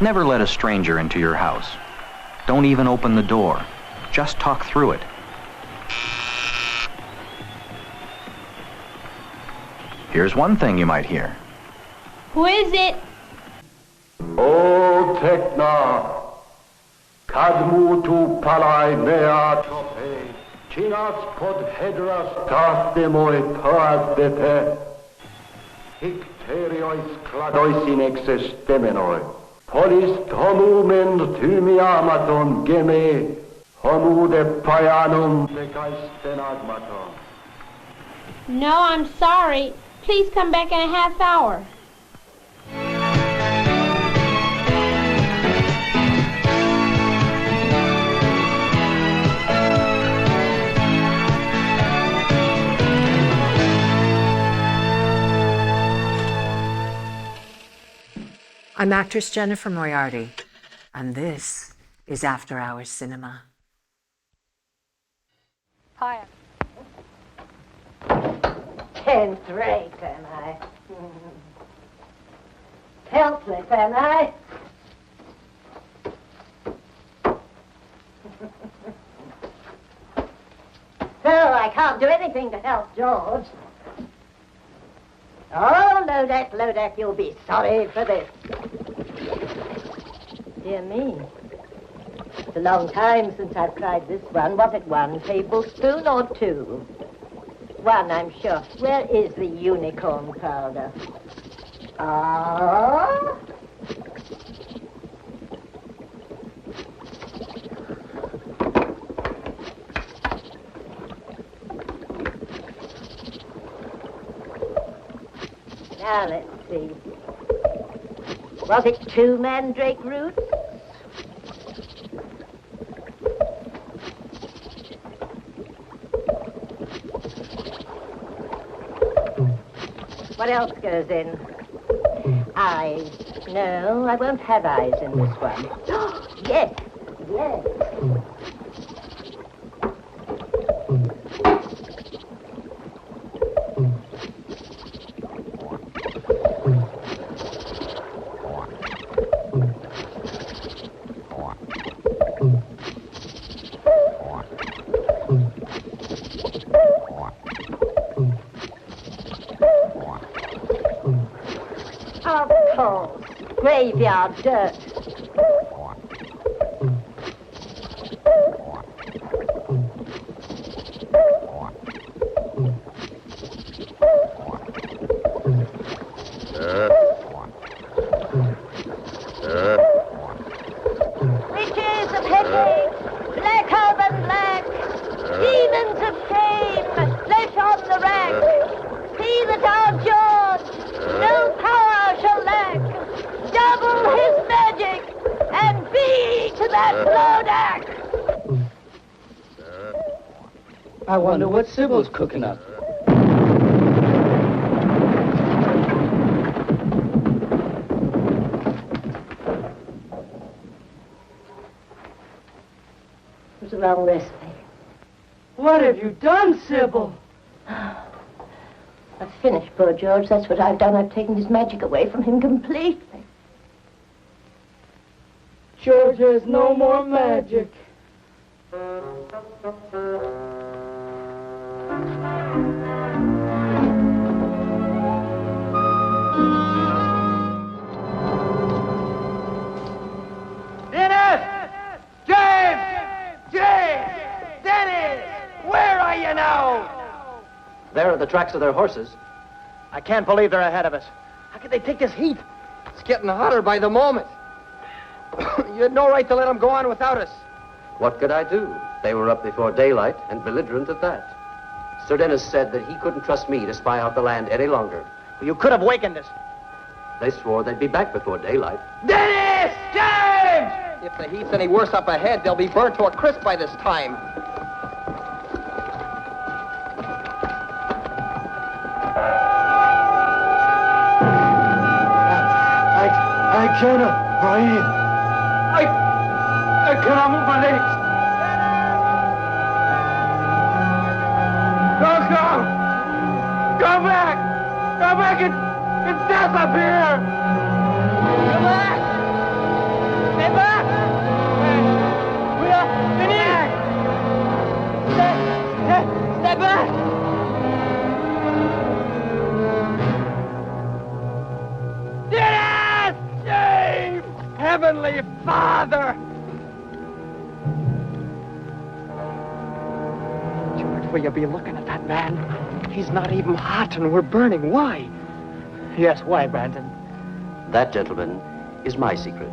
Never let a stranger into your house. Don't even open the door. Just talk through it. Here's one thing you might hear. Who is it? O Tekna, Kadmu tu palai mea tope, Chinas pod hedras tastemoi paas depe, Hicteriois cladoisin existemenoi, Polis tomumen tumiamaton geme, Homu de payanum decaistenagmaton. No, I'm sorry. Please come back in a half hour. I'm actress Jennifer Moriarty, and this is After Hours Cinema. Hi. 10th rate, am I? Helpless, am I? So I can't do anything to help George. Oh, Lodak, you'll be sorry for this. Dear me. It's a long time since I've tried this one. Was it 1 tablespoon or 2? 1, I'm sure. Where is the unicorn powder? Ah. Now, let's see. Was it 2 mandrake roots? What else goes in? Eyes. No, I won't have eyes in this one. Yes, yes. Of course. Graveyard dirt. Riches of headache, blacker than black. Demons of shame, flesh on the rack. See that our George no power shall lack. Double his magic and be to that Lodak. I wonder what Sybil's cooking up. long rest, baby. What have you done, Sybil? I've finished poor George. That's what I've done. I've taken his magic away from him completely. George has no more magic. Dennis! James! James! Dennis! Where are you now? There are the tracks of their horses. I can't believe they're ahead of us. How could they take this heat? It's getting hotter by the moment. You had no right to let them go on without us. What could I do? They were up before daylight and belligerent at that. Sir Dennis said that he couldn't trust me to spy out the land any longer. You could have wakened us. They swore they'd be back before daylight. Dennis! James! If the heat's any worse up ahead, they'll be burnt to a crisp by this time. I cannot breathe. I cannot move my legs. Don't come! Come back! Come back! It's death up here! Come back! Stay back! We are finished! Stay back! Dennis! James! Heavenly Father! George, will you be looking at that man? He's not even hot and we're burning. Why? Yes, why, Brandon? That, gentlemen, is my secret.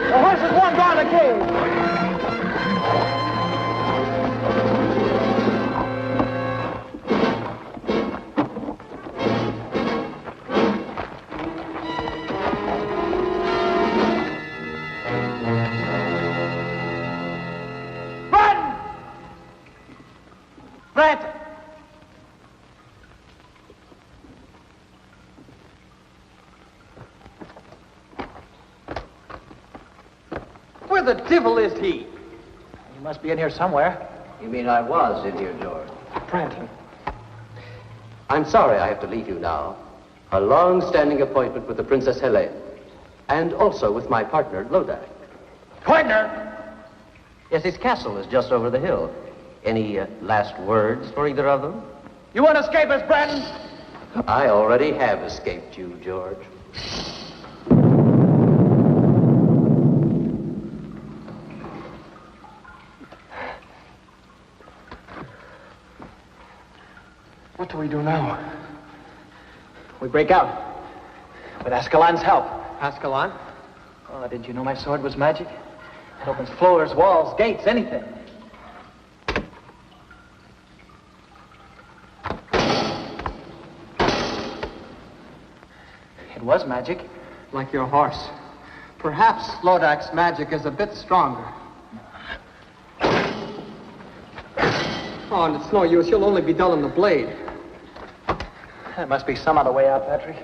The horses won't go in the cave. Run! Brett! Where the devil is he? He must be in here somewhere. You mean I was in here, George? Brandon. I'm sorry I have to leave you now. A long-standing appointment with the Princess Helene. And also with my partner, Lodak. Partner? Yes, his castle is just over the hill. Any last words for either of them? You want to escape us, Brandon? I already have escaped you, George. What do we do now? We break out. With Ascalon's help. Ascalon? Oh, didn't you know my sword was magic? It opens floors, walls, gates, anything. It was magic. Like your horse. Perhaps Lodak's magic is a bit stronger. Oh, and it's no use. You'll only be dulling the blade. There must be some other way out, Patrick.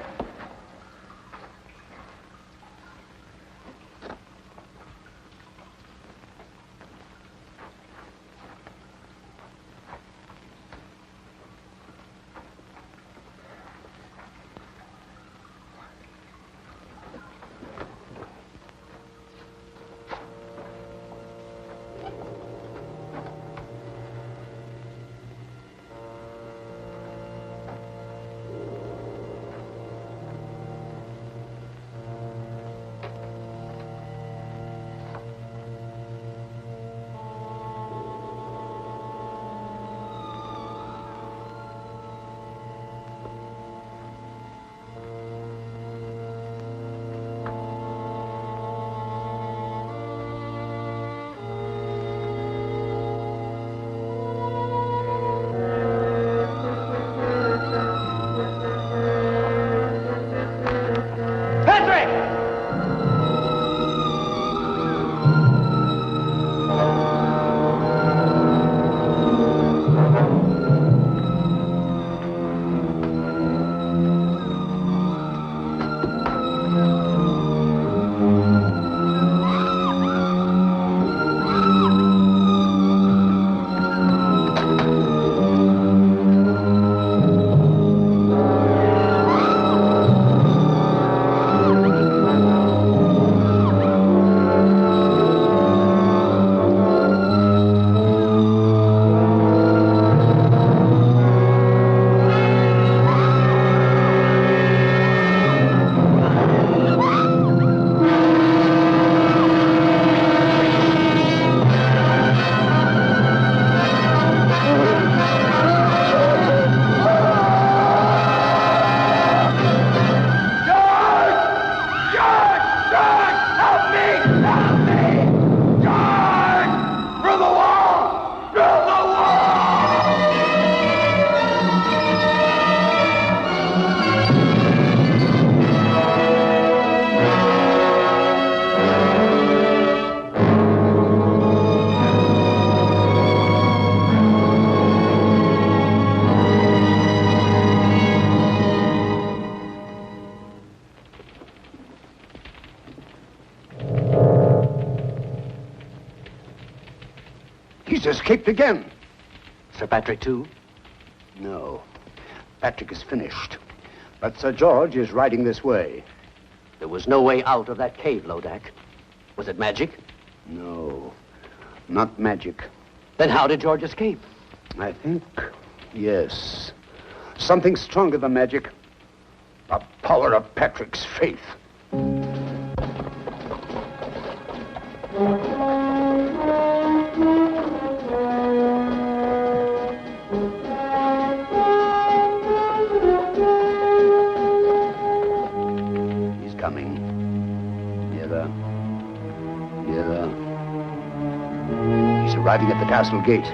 Help me! Help me! Guard! Through the wall! Through the wall! He's escaped again. Sir Patrick, too? No. Patrick is finished. But Sir George is riding this way. There was no way out of that cave, Lodak. Was it magic? No, not magic. Then how did George escape? I think, yes. Something stronger than magic. The power of Patrick's faith. He's coming. Nearer. Nearer. He's arriving at the castle gate.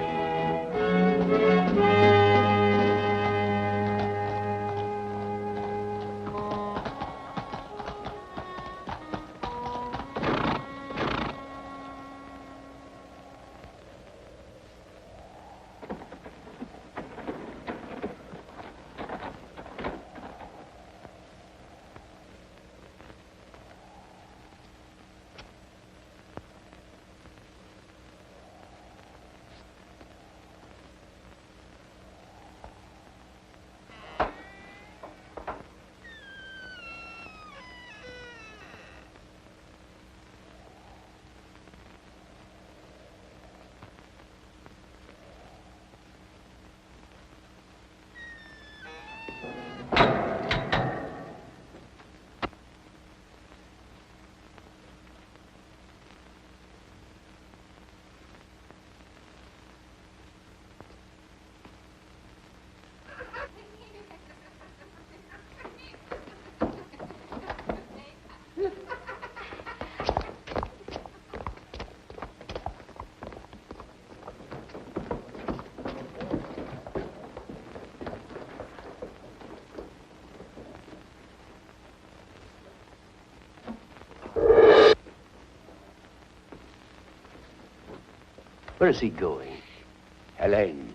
Where is he going? Helene.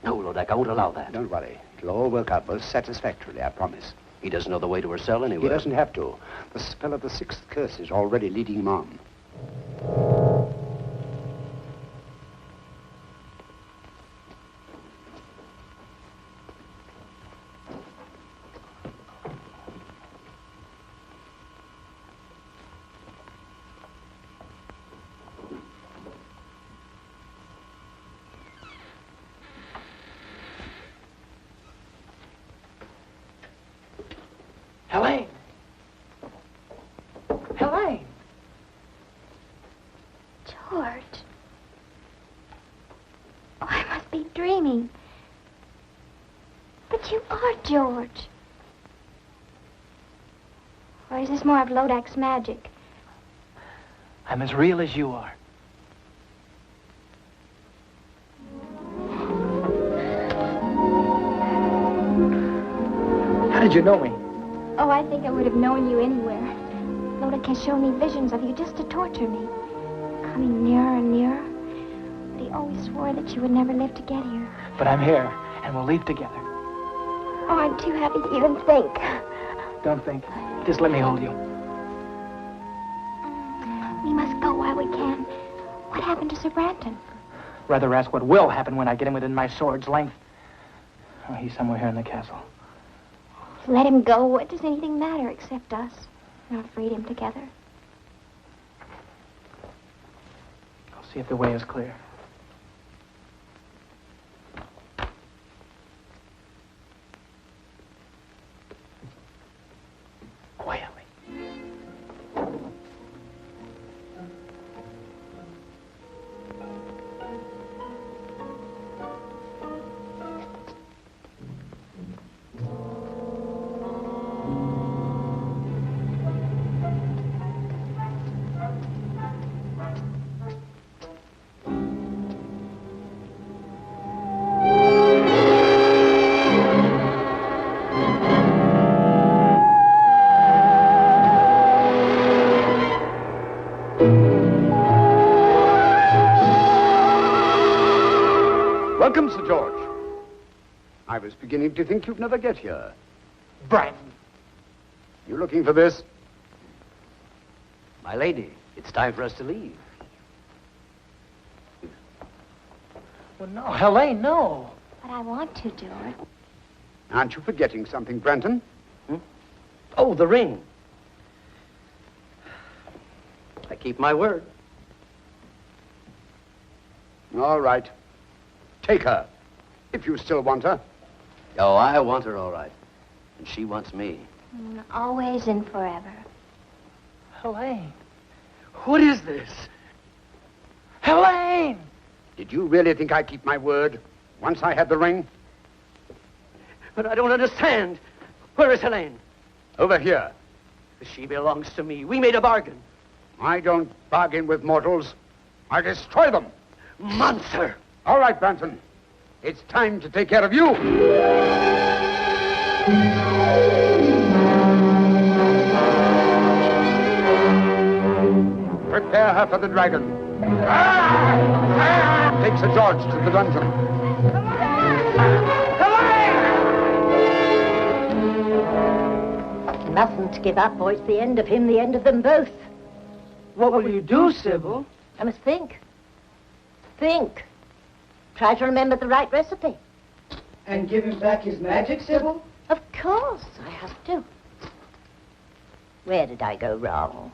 No, Lodak, I won't allow that. Don't worry. It'll all work out most satisfactorily, I promise. He doesn't know the way to her cell anyway. He doesn't have to. The spell of the sixth curse is already leading him on. Helene! Helene! George. Oh, I must be dreaming. But you are George. Or is this more of Lodak's magic? I'm as real as you are. How did you know me? Oh, I think I would have known you anywhere. Lodak has shown me visions of you just to torture me. Coming nearer and nearer. But he always swore that you would never live to get here. But I'm here, and we'll leave together. Oh, I'm too happy to even think. Don't think. Just let me hold you. We must go while we can. What happened to Sir Branton? Rather ask what will happen when I get him within my sword's length. Oh, he's somewhere here in the castle. Let him go. What does anything matter except us? Our freedom together. I'll see if the way is clear. Quietly. Welcome, Sir George. I was beginning to think you'd never get here. Bratton. You looking for this? My lady, it's time for us to leave. Well, no, Helene, no. But I want to, George. Aren't you forgetting something, Branton? Oh, the ring. I keep my word. All right. Take her, if you still want her. Oh, I want her all right. And she wants me. Always and forever. Helene, what is this? Helene! Did you really think I'd keep my word once I had the ring? But I don't understand. Where is Helene? Over here. She belongs to me. We made a bargain. I don't bargain with mortals. I destroy them. Monster! All right, Branton. It's time to take care of you. Prepare her for the dragon. Take Sir George to the dungeon. Mustn't give up, or it's the end of him, the end of them both. What will you do, Sybil? I must think. Think. Try to remember the right recipe. And give him back his magic, Sybil? Of course, I have to. Where did I go wrong?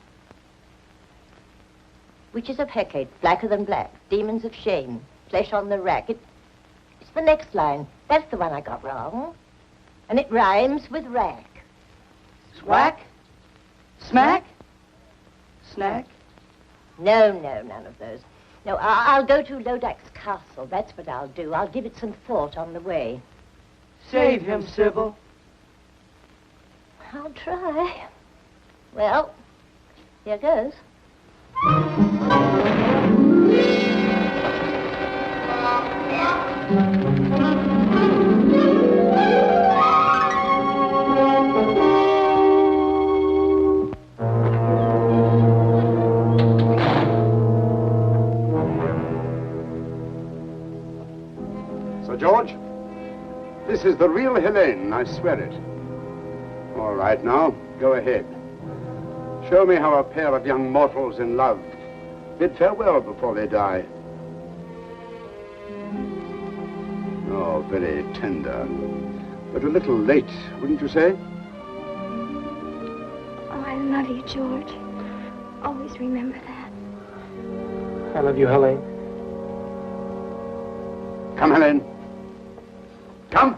Witches of Hecate, blacker than black. Demons of shame, flesh on the rack. It's the next line. That's the one I got wrong. And it rhymes with rack. Swack? Smack? Snack? No, none of those. No, I'll go to Lodak's castle. That's what I'll do. I'll give it some thought on the way. Save him, Sybil. I'll try. Well, here goes. Sir George, this is the real Helene, I swear it. All right, now, go ahead. Show me how a pair of young mortals in love bid farewell before they die. Oh, very tender. But a little late, wouldn't you say? Oh, I love you, George. Always remember that. I love you, Helene. Come, Helene. Come.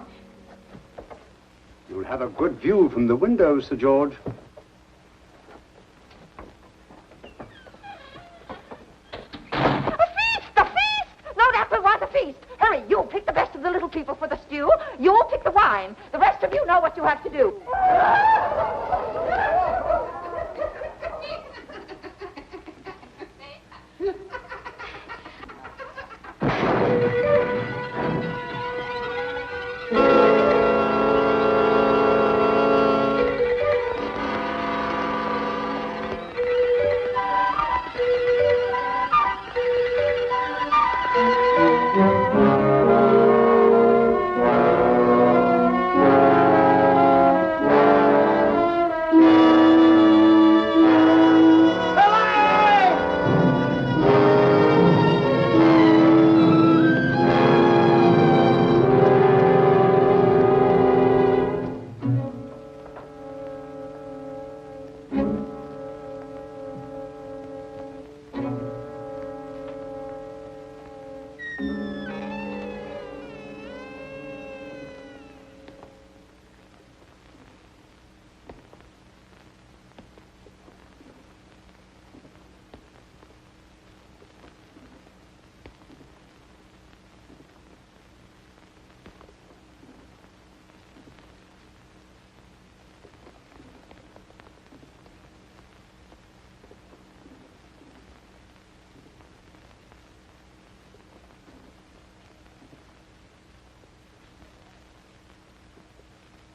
You'll have a good view from the window, Sir George. You'll pick the best of the little people for the stew. You'll pick the wine. The rest of you know what you have to do.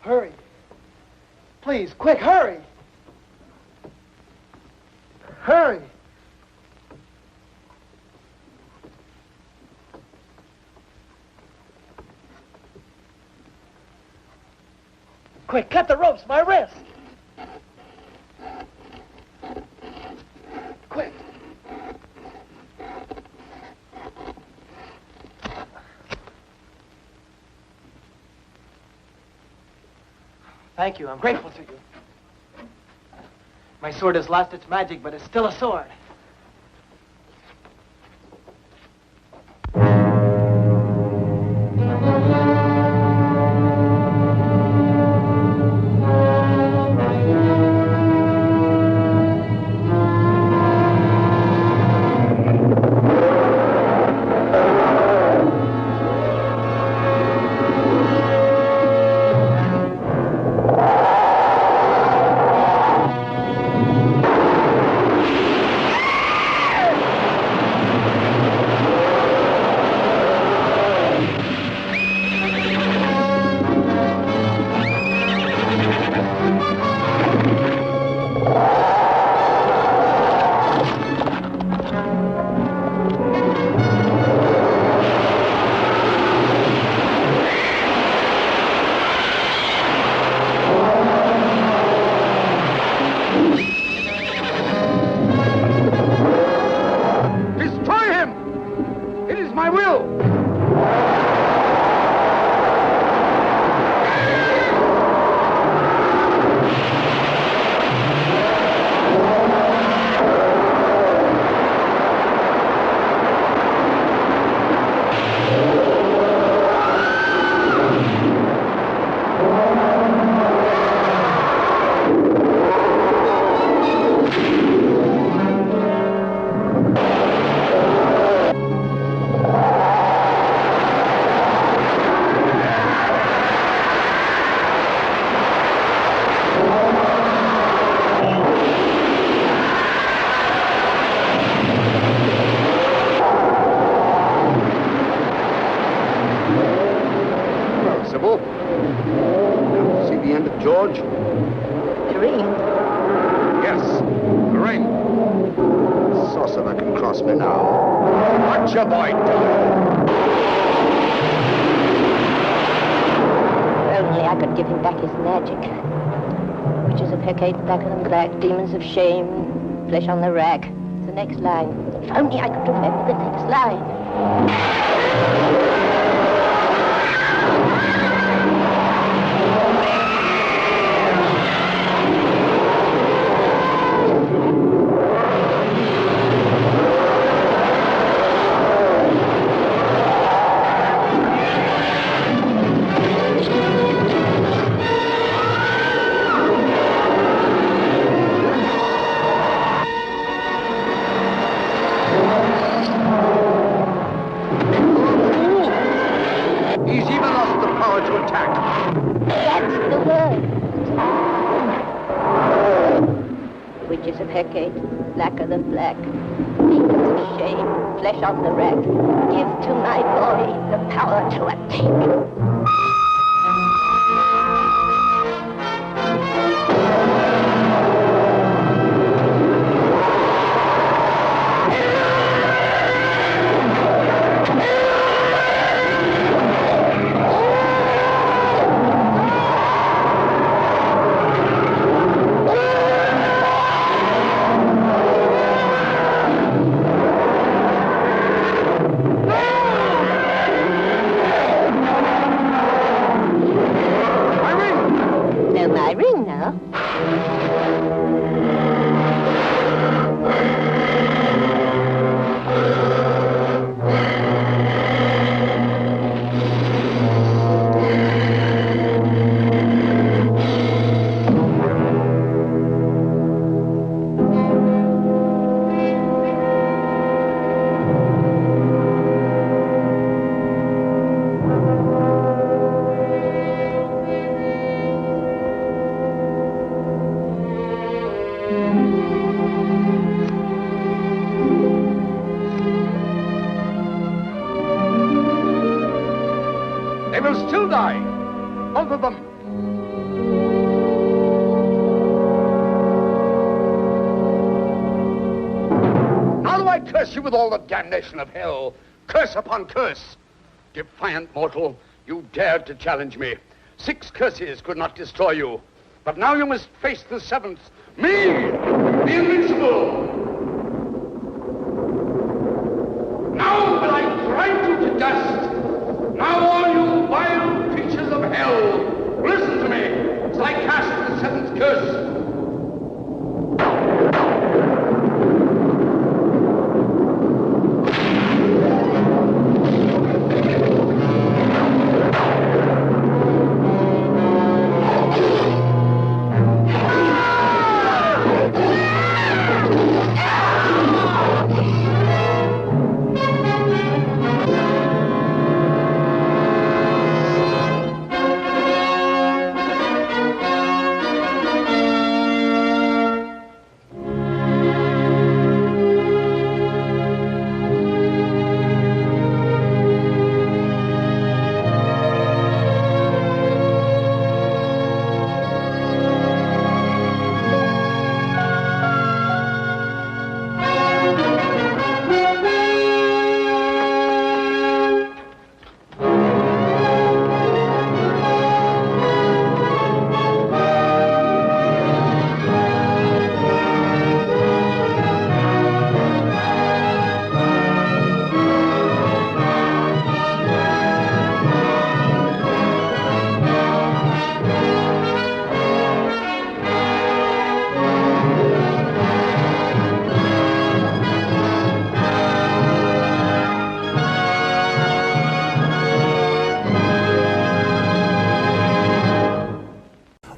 Hurry. Please, quick, hurry. Hurry. Quick, cut the ropes, my wrist. Quick. Thank you. I'm grateful to you. My sword has lost its magic, but it's still a sword. Blacker than black, demons of shame, flesh on the rack. The next line. If only I could remember the next line. Blacker than black, demons of shame, flesh on the rack. Give to my body the power to attack. They will still die. Both of them. Now do I curse you with all the damnation of hell. Curse upon curse. Defiant mortal, you dared to challenge me. 6 curses could not destroy you. But now you must face the 7th. Me, the invincible. Now will I grind you to dust. Now all you vile creatures of hell, listen to me as I cast the 7th curse.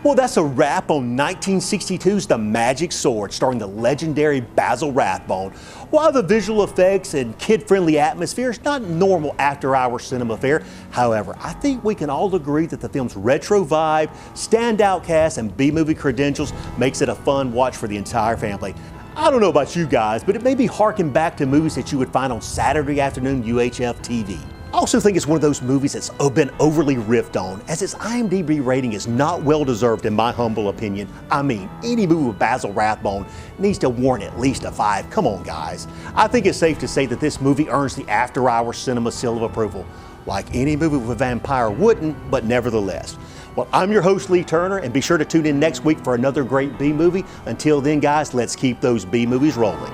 Well, that's a wrap on 1962's The Magic Sword, starring the legendary Basil Rathbone. While the visual effects and kid-friendly atmosphere is not normal after-hour cinema fare, however, I think we can all agree that the film's retro vibe, standout cast, and B-movie credentials makes it a fun watch for the entire family. I don't know about you guys, but it made me harken back to movies that you would find on Saturday afternoon UHF TV. I also think it's one of those movies that's been overly riffed on, as its IMDb rating is not well deserved in my humble opinion. I mean, any movie with Basil Rathbone needs to warrant at least a 5. Come on, guys. I think it's safe to say that this movie earns the after-hour cinema seal of approval, like any movie with a vampire wouldn't, but nevertheless. Well, I'm your host, Lee Turner, and be sure to tune in next week for another great B movie. Until then, guys, let's keep those B movies rolling.